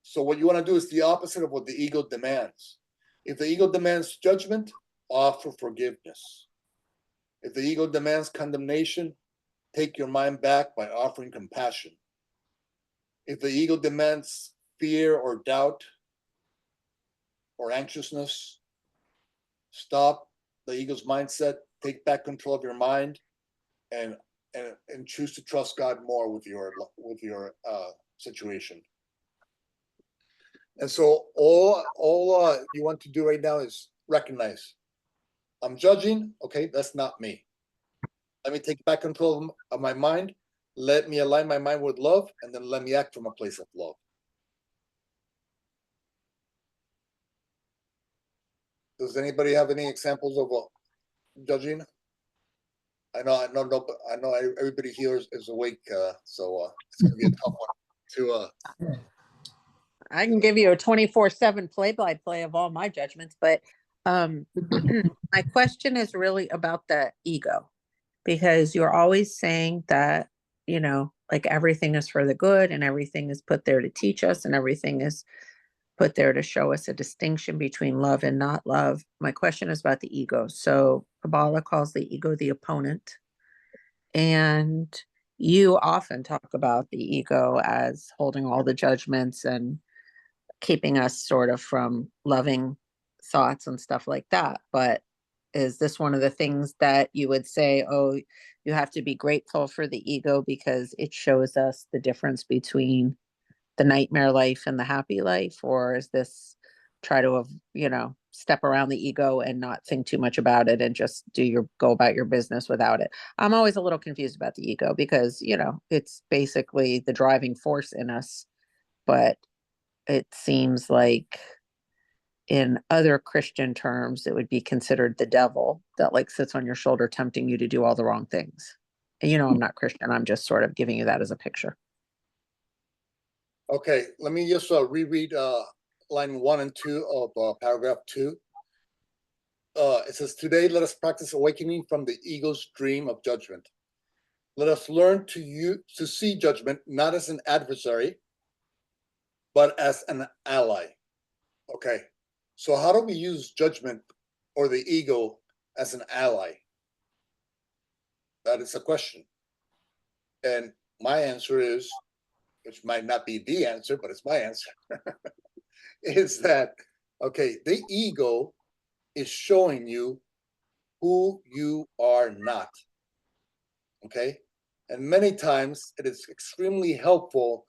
So what you want to do is the opposite of what the ego demands. If the ego demands judgment, offer forgiveness. If the ego demands condemnation, take your mind back by offering compassion. If the ego demands fear or doubt or anxiousness, stop the ego's mindset, take back control of your mind, and choose to trust God more with your situation. And so all you want to do right now is recognize, I'm judging. Okay, that's not me. Let me take back control of my mind. Let me align my mind with love, and then let me act from a place of love. Does anybody have any examples of judging? I know everybody here is awake, so it's gonna be a tough one to. I can give you a 24/7 play-by-play of all my judgments, but my question is really about the ego, because you're always saying that, like everything is for the good and everything is put there to teach us and everything is put there to show us a distinction between love and not love. My question is about the ego. So Kabbalah calls the ego the opponent. And you often talk about the ego as holding all the judgments and keeping us sort of from loving thoughts and stuff like that. But is this one of the things that you would say, oh, you have to be grateful for the ego because it shows us the difference between the nightmare life and the happy life? Or is this try to step around the ego and not think too much about it and just go about your business without it? I'm always a little confused about the ego because it's basically the driving force in us, but it seems like in other Christian terms it would be considered the devil that like sits on your shoulder tempting you to do all the wrong things. And I'm not Christian, I'm just sort of giving you that as a picture. Okay, let me just reread line 1 and 2 of paragraph 2. It says, today let us practice awakening from the ego's dream of judgment. Let us learn to see judgment not as an adversary, but as an ally. Okay, so how do we use judgment or the ego as an ally? That is a question. And my answer is, which might not be the answer, but it's my answer, is that, okay, the ego is showing you who you are not. Okay, and many times it is extremely helpful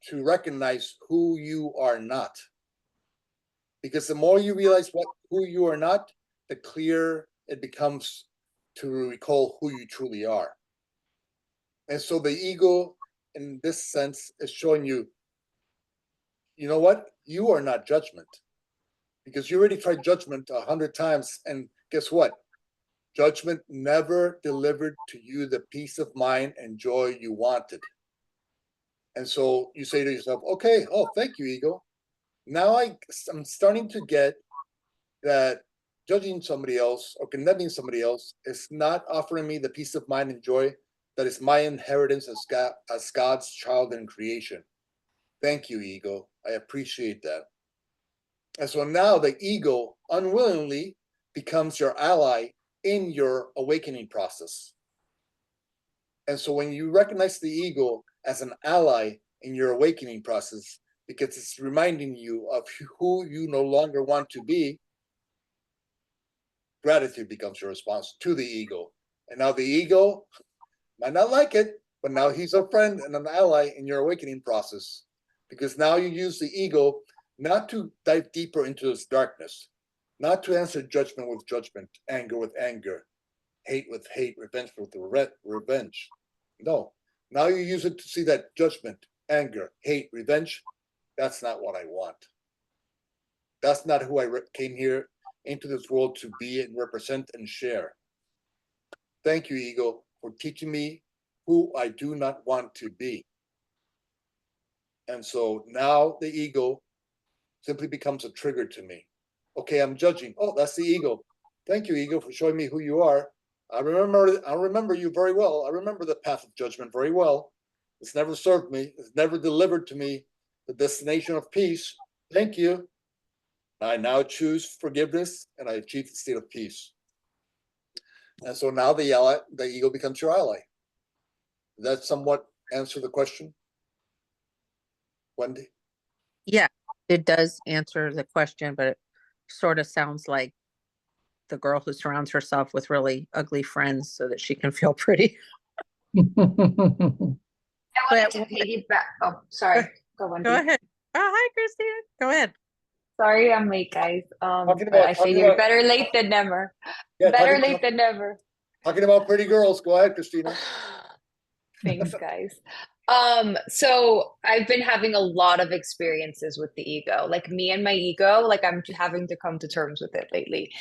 to recognize who you are not, because the more you realize who you are not, the clearer it becomes to recall who you truly are. And so the ego in this sense is showing you, you know what, you are not judgment, because you already tried judgment 100 times, and guess what, judgment never delivered to you the peace of mind and joy you wanted. And so you say to yourself, okay, oh, thank you, ego. Now I'm starting to get that judging somebody else or condemning somebody else is not offering me the peace of mind and joy That is my inheritance as God's child in creation. Thank you, ego. I appreciate that. And so now the ego unwillingly becomes your ally in your awakening process. And so when you recognize the ego as an ally in your awakening process, because it's reminding you of who you no longer want to be, gratitude becomes your response to the ego. And now the ego might not like it, but now he's a friend and an ally in your awakening process. Because now you use the ego not to dive deeper into this darkness, not to answer judgment with judgment, anger with anger, hate with hate, revenge with revenge. No, now you use it to see that judgment, anger, hate, revenge, that's not what I want. That's not who I came here into this world to be and represent and share. Thank you, ego, for teaching me who I do not want to be. And so now the ego simply becomes a trigger to me. Okay, I'm judging. Oh, that's the ego. Thank you, ego, for showing me who you are. I remember you very well. I remember the path of judgment very well. It's never served me. It's never delivered to me the destination of peace. Thank you. I now choose forgiveness and I achieve the state of peace. And so now the ego becomes your ally. Does that somewhat answer the question, Wendy? Yeah, it does answer the question, but it sort of sounds like the girl who surrounds herself with really ugly friends so that she can feel pretty. I wanted to piggyback. Oh, sorry. Go on. Go ahead. Oh, hi, Christina. Go ahead. Sorry, I'm late, guys. Talking But about- I talking figured about- better late than never. Yeah, Better late than never. talking about pretty girls. Go ahead, Christina. Thanks, guys. So I've been having a lot of experiences with the ego, like me and my ego, like I'm having to come to terms with it lately,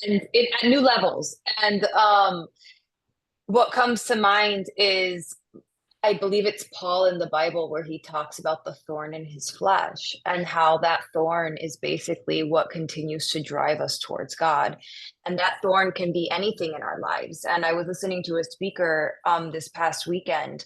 and at new levels. And what comes to mind is, I believe it's Paul in the Bible where he talks about the thorn in his flesh and how that thorn is basically what continues to drive us towards God. And that thorn can be anything in our lives. And I was listening to a speaker this past weekend,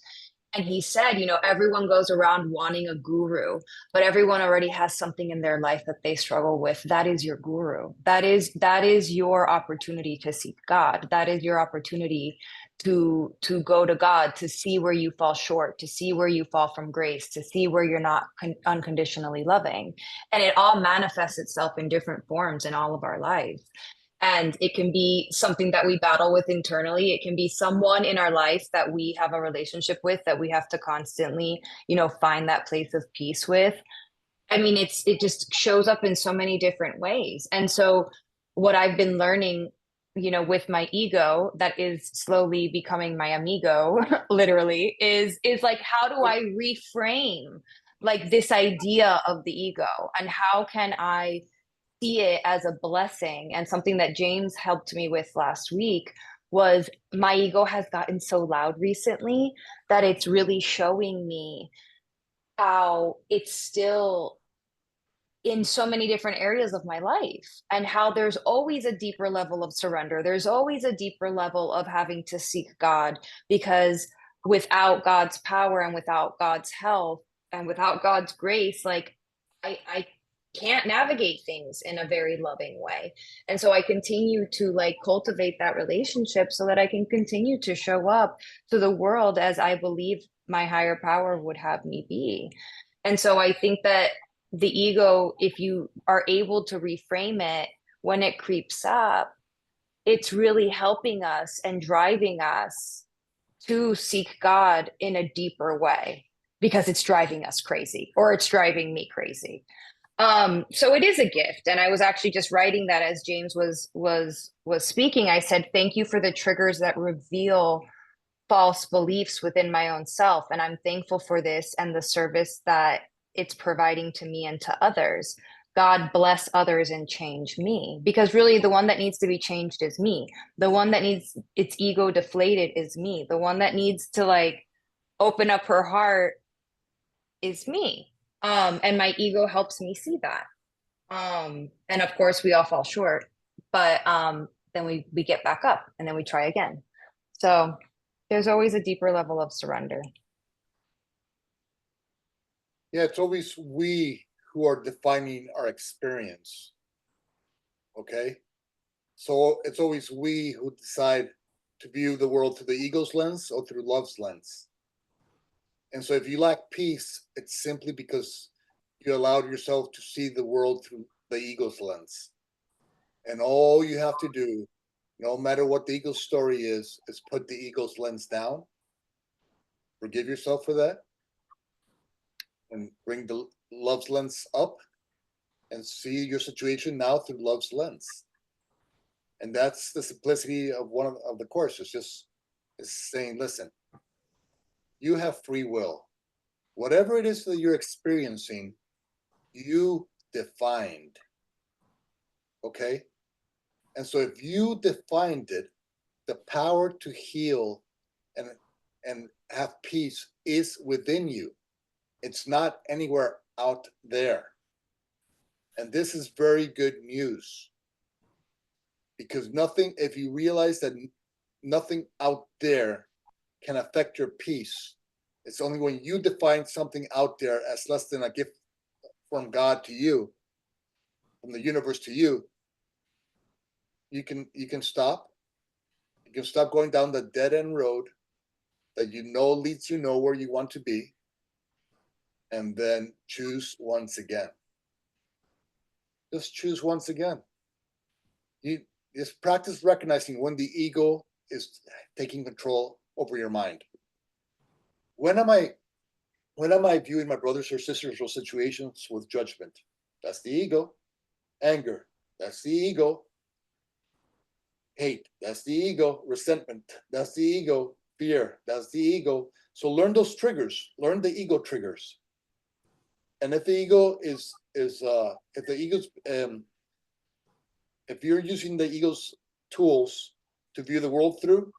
and he said, you know, everyone goes around wanting a guru, but everyone already has something in their life that they struggle with. That is your guru. That is your opportunity to seek God. That is your opportunity to go to God, to see where you fall short, to see where you fall from grace, to see where you're not unconditionally loving. And it all manifests itself in different forms in all of our lives. And it can be something that we battle with internally. It can be someone in our life that we have a relationship with that we have to constantly, you know, find that place of peace with. I mean, it just shows up in so many different ways. And so what I've been learning, you know, with my ego that is slowly becoming my amigo, literally, is like, how do I reframe like this idea of the ego, and how can I see it as a blessing? And something that James helped me with last week was, my ego has gotten so loud recently that it's really showing me how it's still in so many different areas of my life, and how there's always a deeper level of surrender. There's always a deeper level of having to seek God, because without God's power and without God's help and without God's grace, like I can't navigate things in a very loving way. And so I continue to like cultivate that relationship so that I can continue to show up to the world as I believe my higher power would have me be. And so I think that the ego, if you are able to reframe it when it creeps up, it's really helping us and driving us to seek God in a deeper way, because it's driving us crazy, or it's driving me crazy. So it is a gift. And I was actually just writing that as James was speaking. I said, thank you for the triggers that reveal false beliefs within my own self. And I'm thankful for this and the service that it's providing to me and to others. God bless others and change me, because really the one that needs to be changed is me. The one that needs its ego deflated is me. The one that needs to like open up her heart is me. And my ego helps me see that. And of course we all fall short, but then we get back up and then we try again. So There's always a deeper level of surrender. Yeah, it's always we who are defining our experience. Okay? So it's always we who decide to view the world through the ego's lens or through love's lens. And so if you lack peace, it's simply because you allowed yourself to see the world through the ego's lens. And all you have to do, no matter what the ego's story is put the ego's lens down, forgive yourself for that, and bring the love's lens up and see your situation now through love's lens. And that's the simplicity of one of the course. It's saying, listen, you have free will. Whatever it is that you're experiencing, you defined. Okay? And so if you defined it, the power to heal and have peace is within you. It's not anywhere out there. And this is very good news. Because nothing, if you realize that nothing out there can affect your peace, it's only when you define something out there as less than a gift from God to you, from the universe to you, you can stop. You can stop going down the dead end road that you know leads you nowhere you want to be, and then choose once again. Just choose once again. You just practice recognizing when the ego is taking control over your mind. When am I viewing my brothers or sisters or situations with judgment? That's the ego. Anger, that's the ego. Hate, that's the ego. Resentment, that's the ego. Fear, that's the ego. So learn those triggers. Learn the ego triggers. And if the ego if the ego's if you're using the ego's tools to view the world through,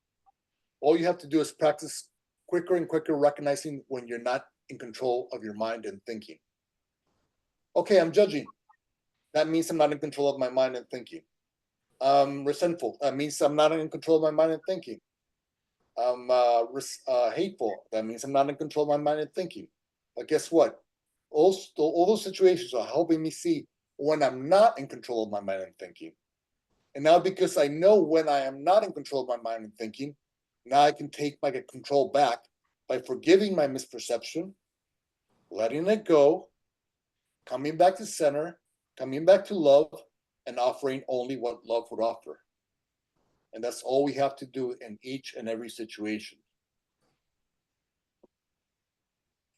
all you have to do is practice quicker and quicker recognizing when you're not in control of your mind and thinking. Okay, I'm judging. That means I'm not in control of my mind and thinking. I'm resentful. That means I'm not in control of my mind and thinking. I'm hateful. That means I'm not in control of my mind and thinking. But guess what? All those situations are helping me see when I'm not in control of my mind and thinking. And now because I know when I am not in control of my mind and thinking, now I can take my control back by forgiving my misperception, letting it go, coming back to center, coming back to love, and offering only what love would offer. And that's all we have to do in each and every situation.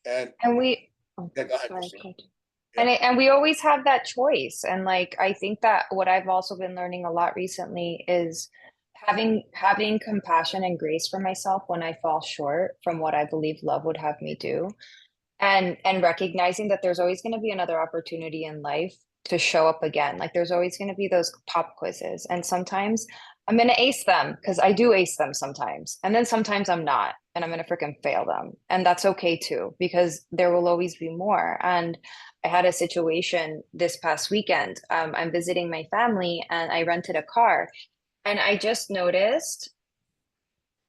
And we yeah, go ahead, sorry, Christine. Coach. Yeah. And we always have that choice. And like I think that what I've also been learning a lot recently is having compassion and grace for myself when I fall short from what I believe love would have me do. And recognizing that there's always going to be another opportunity in life to show up again. Like there's always going to be those pop quizzes. And sometimes I'm going to ace them because I do ace them sometimes. And then sometimes I'm not. And I'm going to freaking fail them. And that's okay too, because there will always be more. And I had a situation this past weekend. I'm visiting my family and I rented a car. And I just noticed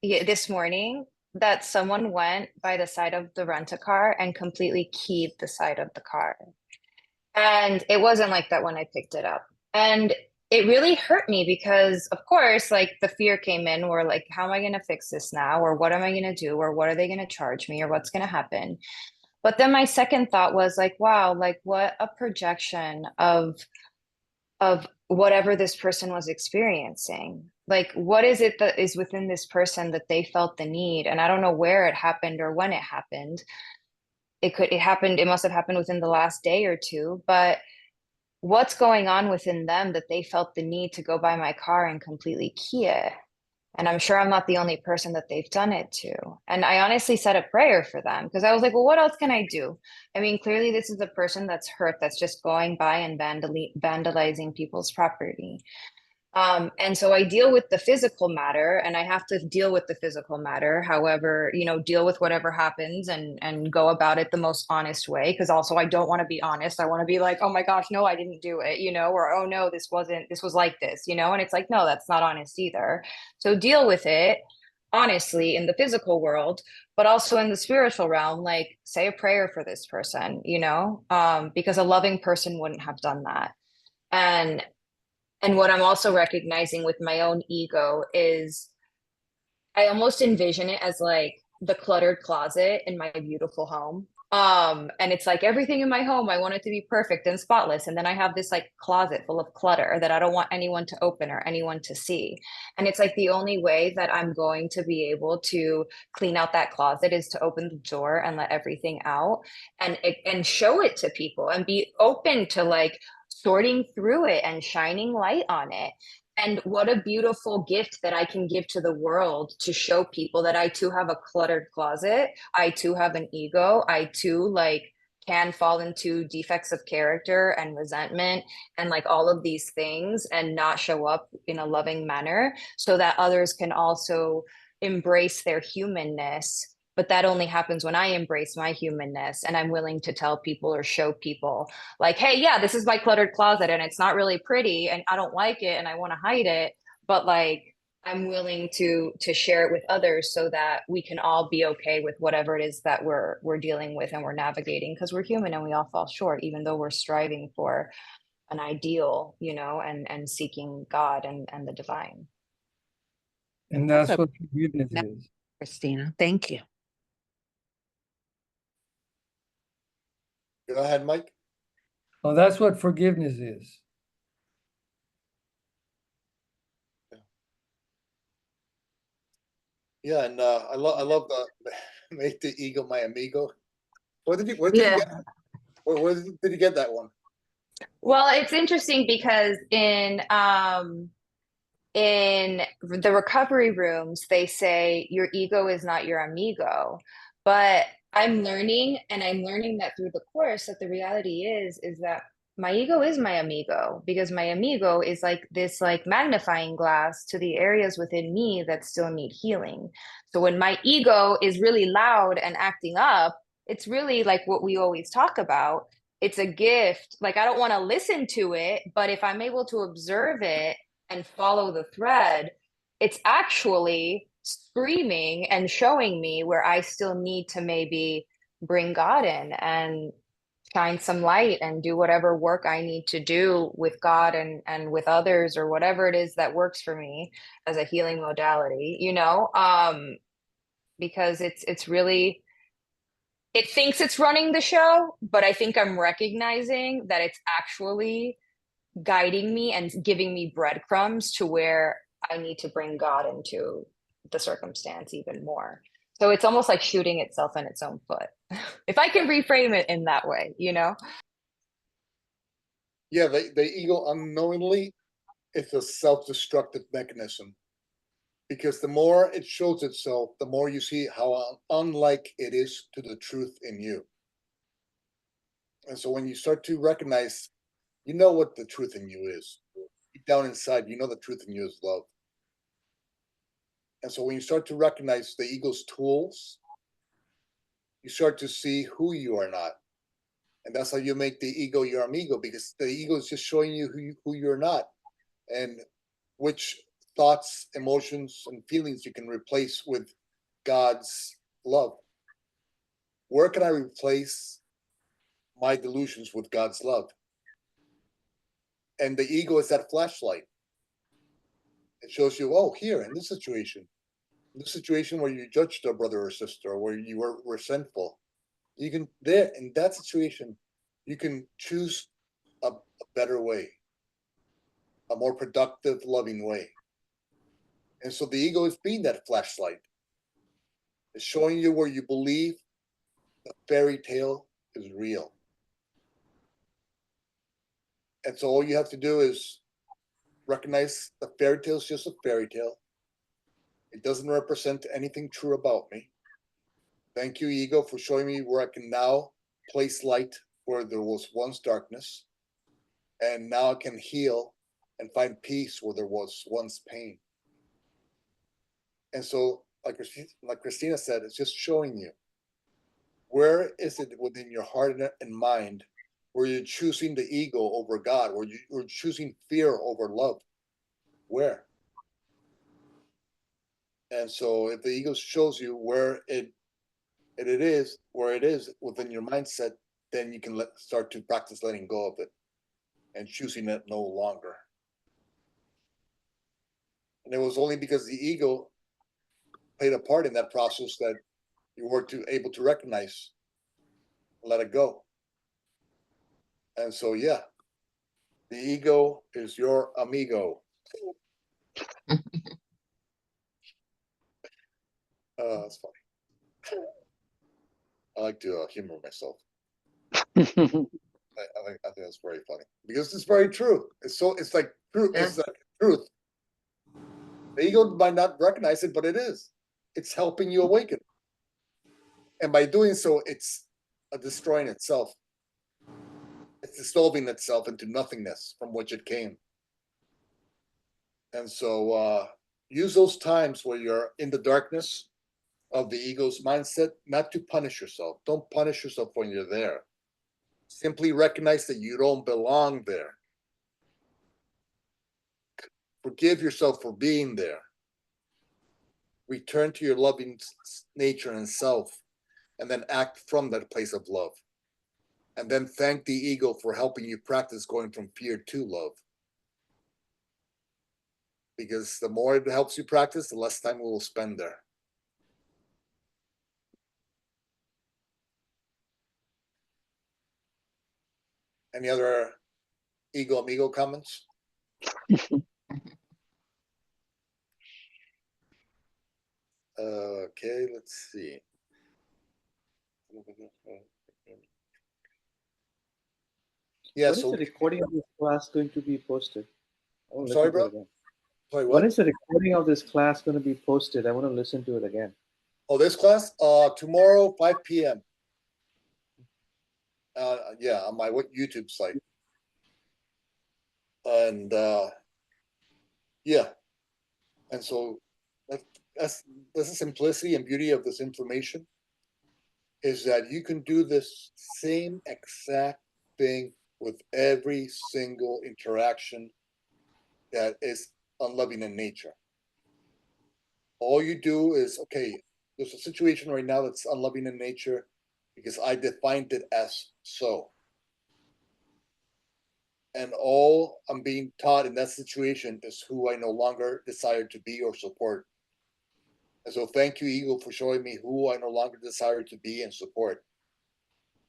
this morning that someone went by the side of the rent-a-car and completely keyed the side of the car. And it wasn't like that when I picked it up. And it really hurt me because, of course, like the fear came in where like, how am I going to fix this now? Or what am I going to do? Or what are they going to charge me? Or what's going to happen? But then my second thought was like, wow, like what a projection of whatever this person was experiencing. Like, what is it that is within this person that they felt the need? And I don't know where it happened or when it happened. It must have happened within the last day or two, but what's going on within them that they felt the need to go by my car and completely key it? And I'm sure I'm not the only person that they've done it to. And I honestly said a prayer for them because I was like, well, what else can I do? I mean, clearly this is a person that's hurt, that's just going by and vandalizing people's property. And so I deal with the physical matter and I have to deal with the physical matter. However, deal with whatever happens and go about it the most honest way. Cause also I don't want to be honest. I want to be like, oh my gosh, no, I didn't do it, or, oh no, this was like this, and it's like, no, that's not honest either. So deal with it. honestly in the physical world, but also in the spiritual realm, like say a prayer for this person, because a loving person wouldn't have done that. And what I'm also recognizing with my own ego is I almost envision it as like the cluttered closet in my beautiful home. And it's like everything in my home, I want it to be perfect and spotless. And then I have this like closet full of clutter that I don't want anyone to open or anyone to see. And it's like the only way that I'm going to be able to clean out that closet is to open the door and let everything out and show it to people and be open to like sorting through it and shining light on it. And what a beautiful gift that I can give to the world to show people that I too have a cluttered closet. I too have an ego. I too like can fall into defects of character and resentment and like all of these things and not show up in a loving manner so that others can also embrace their humanness. But that only happens when I embrace my humanness and I'm willing to tell people or show people like, hey, yeah, this is my cluttered closet and it's not really pretty and I don't like it and I want to hide it, but like I'm willing to share it with others so that we can all be okay with whatever it is that we're dealing with and we're navigating, because we're human and we all fall short, even though we're striving for an ideal, and seeking God and the divine. And that's That's a- what forgiveness No. is. Christina, thank you. Go ahead, Mike. Oh, that's what forgiveness is. Yeah, and I love the make the ego my amigo. Where did you Yeah. get that? Where did you get that one? Well, it's interesting because in the recovery rooms, they say your ego is not your amigo. But I'm learning, and I'm learning that through the course, that the reality is that my ego is my amigo, because my amigo is like this like magnifying glass to the areas within me that still need healing. So when my ego is really loud and acting up, it's really like what we always talk about. It's a gift. Like I don't want to listen to it, but if I'm able to observe it and follow the thread, it's actually screaming and showing me where I still need to maybe bring God in and shine some light and do whatever work I need to do with God and with others or whatever it is that works for me as a healing modality, because it's really, it thinks it's running the show, but I think I'm recognizing that it's actually guiding me and giving me breadcrumbs to where I need to bring God into the circumstance even more. So it's almost like shooting itself in its own foot. If I can reframe it in that way, Yeah, the ego unknowingly, it's a self-destructive mechanism. Because the more it shows itself, the more you see how unlike it is to the truth in you. And so when you start to recognize, you know what the truth in you is. Deep down inside, you know the truth in you is love. And so when you start to recognize the ego's tools, you start to see who you are not. And that's how you make the ego your amigo, because the ego is just showing you who you're not and which thoughts, emotions, and feelings you can replace with God's love. Where can I replace my delusions with God's love? And the ego is that flashlight. It shows you, oh, here in this situation where you judged a brother or sister, or where you were resentful, you can there in that situation, you can choose a better way, a more productive, loving way. And so the ego is being that flashlight. It's showing you where you believe the fairy tale is real. And so all you have to do is recognize the fairy tale is just a fairy tale. It doesn't represent anything true about me. Thank you, ego, for showing me where I can now place light where there was once darkness. And now I can heal and find peace where there was once pain. And so, like Christina said, it's just showing you, where is it within your heart and mind where you're choosing the ego over God, where you're choosing fear over love? Where? And so if the ego shows you where it is within your mindset, then you can start to practice letting go of it and choosing it no longer. And it was only because the ego played a part in that process that you were able to recognize, let it go. And so, yeah, the ego is your amigo. That's funny. I like to humor myself. I think that's very funny because it's very true. It's like truth. Yeah. It's like truth. The ego might not recognize it, but it is. It's helping you awaken. And by doing so, it's destroying itself. It's dissolving itself into nothingness from which it came. And so use those times where you're in the darkness of the ego's mindset, not to punish yourself. Don't punish yourself when you're there. Simply recognize that you don't belong there. Forgive yourself for being there. Return to your loving nature and self, and then act from that place of love. And then thank the ego for helping you practice going from fear to love. Because the more it helps you practice, the less time we will spend there. Any other ego amigo comments? Okay, let's see. Yeah, When is so the recording of this class going to be posted? I want I'm to sorry, listen to bro. it again. Sorry, When what? is the recording of this class going to be posted? I want to listen to it again. Oh, this class? Tomorrow, 5 p.m. Yeah, on my YouTube site. And yeah, and so that's the simplicity and beauty of this information, is that you can do this same exact thing with every single interaction that is unloving in nature. All you do is, okay, there's a situation right now that's unloving in nature because I defined it as so. And all I'm being taught in that situation is who I no longer desire to be or support. And so thank you, ego, for showing me who I no longer desire to be and support.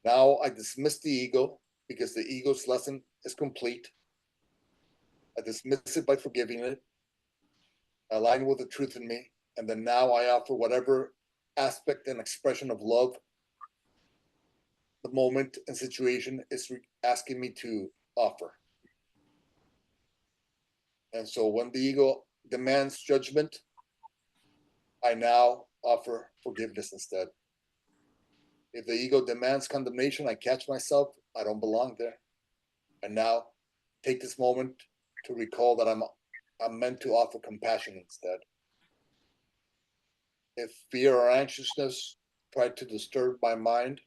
Now I dismiss the ego because the ego's lesson is complete. I dismiss it by forgiving it. I align with the truth in me. And then now I offer whatever aspect and expression of love the moment and situation is asking me to offer. And so when the ego demands judgment, I now offer forgiveness instead. If the ego demands condemnation, I catch myself. I don't belong there. And now take this moment to recall that I'm meant to offer compassion instead. If fear or anxiousness try to disturb my mind,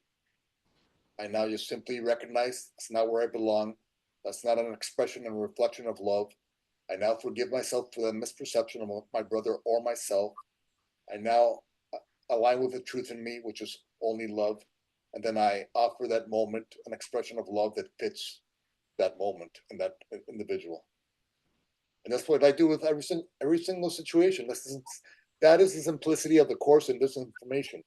I now just simply recognize it's not where I belong. That's not an expression and reflection of love. I now forgive myself for the misperception of my brother or myself. I now align with the truth in me, which is only love. And then I offer that moment an expression of love that fits that moment and that individual. And that's what I do with every single situation. That is the simplicity of the course and this information.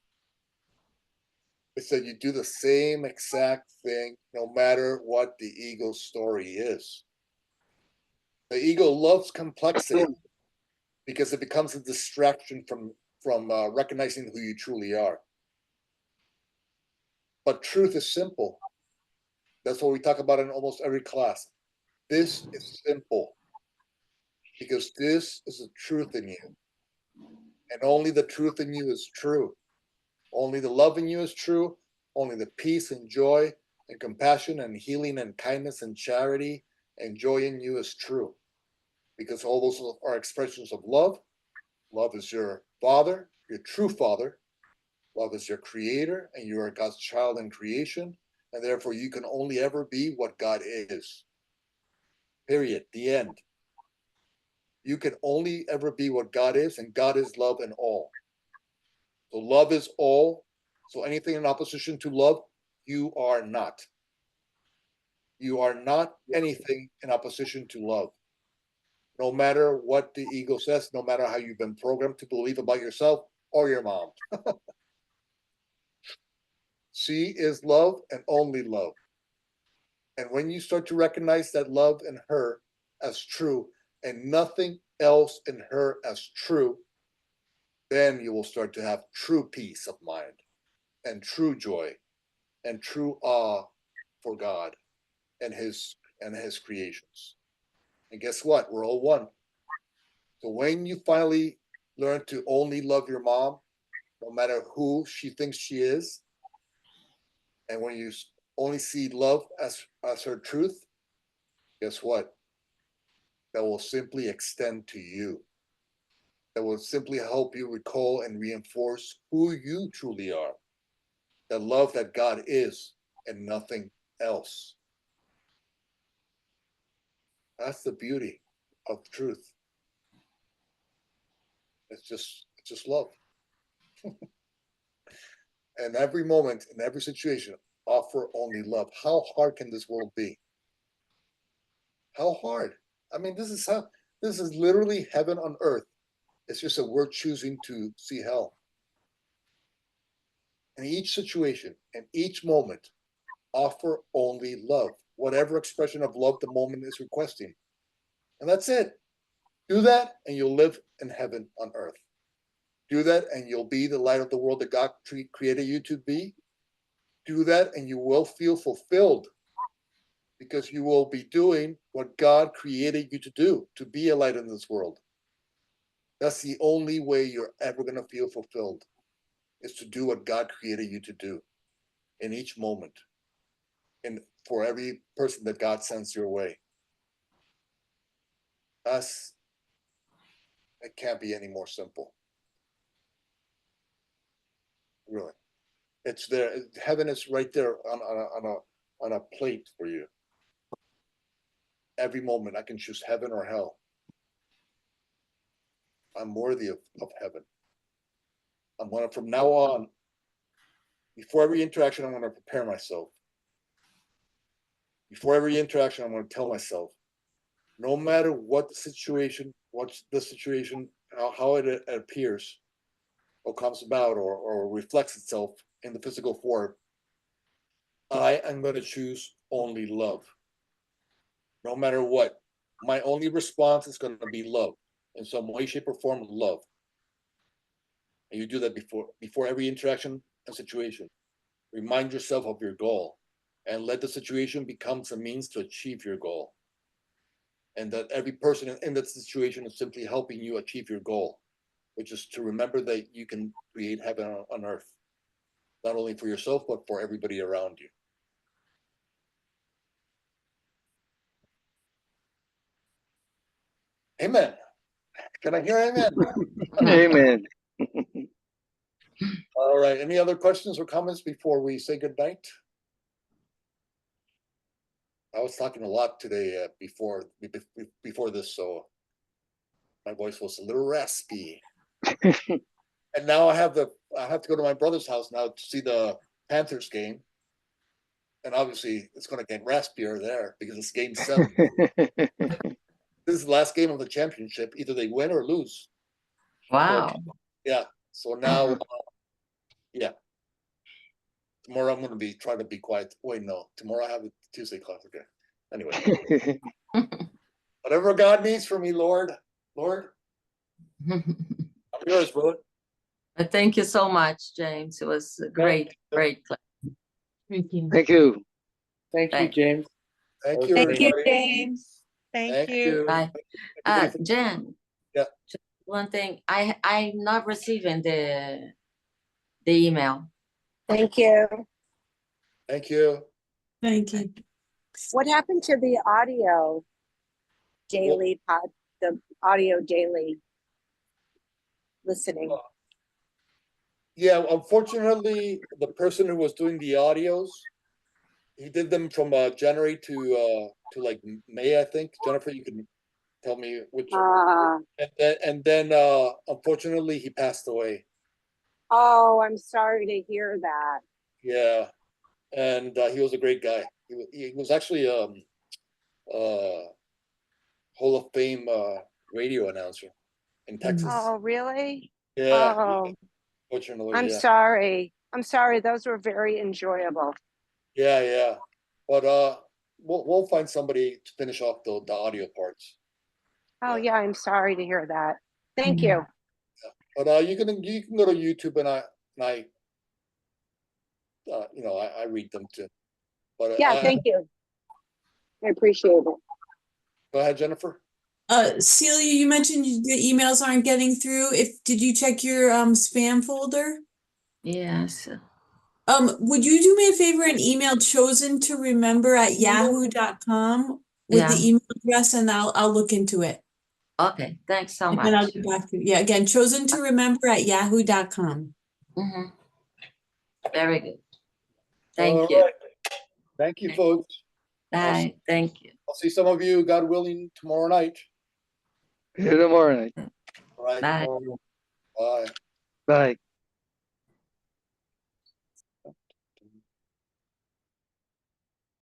It's that you do the same exact thing no matter what the ego's story is. The ego loves complexity because it becomes a distraction from recognizing who you truly are. But truth is simple. That's what we talk about in almost every class. This is simple because this is the truth in you. And only the truth in you is true. Only the love in you is true. Only the peace and joy and compassion and healing and kindness and charity and joy in you is true. Because all those are expressions of love. Love is your father, your true father. Love is your creator, and you are God's child in creation. And therefore, you can only ever be what God is. Period. The end. You can only ever be what God is, and God is love and all. So love is all. So anything in opposition to love, you are not. You are not anything in opposition to love. No matter what the ego says, no matter how you've been programmed to believe about yourself or your mom. She is love and only love. And when you start to recognize that love in her as true and nothing else in her as true, then you will start to have true peace of mind and true joy and true awe for God and his creations. And guess what? We're all one. So when you finally learn to only love your mom, no matter who she thinks she is, and when you only see love as her truth, guess what? That will simply extend to you. That will simply help you recall and reinforce who you truly are. The love that God is and nothing else. That's the beauty of truth. It's just love. And every moment, in every situation, offer only love. How hard can this world be? How hard? I mean, this is literally heaven on earth. It's just that we're choosing to see hell. In each situation, in each moment, offer only love. Whatever expression of love the moment is requesting. And that's it. Do that and you'll live in heaven on earth. Do that and you'll be the light of the world that God created you to be. Do that and you will feel fulfilled because you will be doing what God created you to do, to be a light in this world. That's the only way you're ever going to feel fulfilled, is to do what God created you to do in each moment and for every person that God sends your way. It can't be any more simple. Really. It's there. Heaven is right there on a plate for you. Every moment I can choose heaven or hell. I'm worthy of heaven. I'm going to, from now on, before every interaction, I'm going to prepare myself. Before every interaction, I'm going to tell myself, no matter what the situation, how it appears, or comes about, or reflects itself in the physical form, I am going to choose only love. No matter what, my only response is going to be love, in some way, shape, or form. Love, and you do that before every interaction and situation. Remind yourself of your goal, and let the situation become a means to achieve your goal. And that every person in that situation is simply helping you achieve your goal, which is to remember that you can create heaven on earth, not only for yourself, but for everybody around you. Amen. Can I hear amen? Amen. All right. Any other questions or comments before we say goodnight? I was talking a lot today before this, so my voice was a little raspy. And now I have to go to my brother's house now to see the Panthers game. And obviously it's going to get raspier there because it's game 7. This is the last game of the championship. Either they win or lose. Wow. So, yeah. So now, yeah. Tomorrow I'm going to trying to be quiet. Wait, no. Tomorrow I have a Tuesday class. Okay. Anyway. Whatever God needs from me, Lord. I'm yours, brother. Thank you so much, James. It was a great class. Thank you. Thank you. Thank you, Thank James. Thank you, Thank you, everybody. James. Thank you. Bye. Jen. Yeah. Just one thing. I'm not receiving the email. Thank you. Thank you. Thank you. What happened to the audio the audio daily listening? Yeah, unfortunately, the person who was doing the audios, he did them from January to like May, I think. Jennifer, you can tell me which. Uh, And then unfortunately, he passed away. oh, I'm sorry to hear that. Yeah, and he was a great guy. He was actually Hall of Fame radio announcer in Texas. Oh, really? Yeah, Oh, fortunately, I'm yeah. sorry. I'm sorry. Those were very enjoyable. Yeah. But we'll find somebody to finish off the audio parts. Oh, yeah, I'm sorry to hear that. Thank Yeah. you. But you can go to YouTube and I I read them too. But Yeah, thank you. I appreciate it. go ahead, Jennifer. Celia, you mentioned the emails aren't getting through. Did you check your spam folder? Yes. Would you do me a favor and email chosen to remember at yahoo.com with the Yeah. email address, and I'll look into it. Okay. Thanks so And then I'll much. get back to you. Yeah, again, chosen to remember at yahoo.com. Mm-hmm. Very good. All Thank you. right. Thank you, folks. Bye. Thank you. I'll see some of you, God willing, tomorrow night. See you tomorrow night. All right. Bye. Bye. Bye.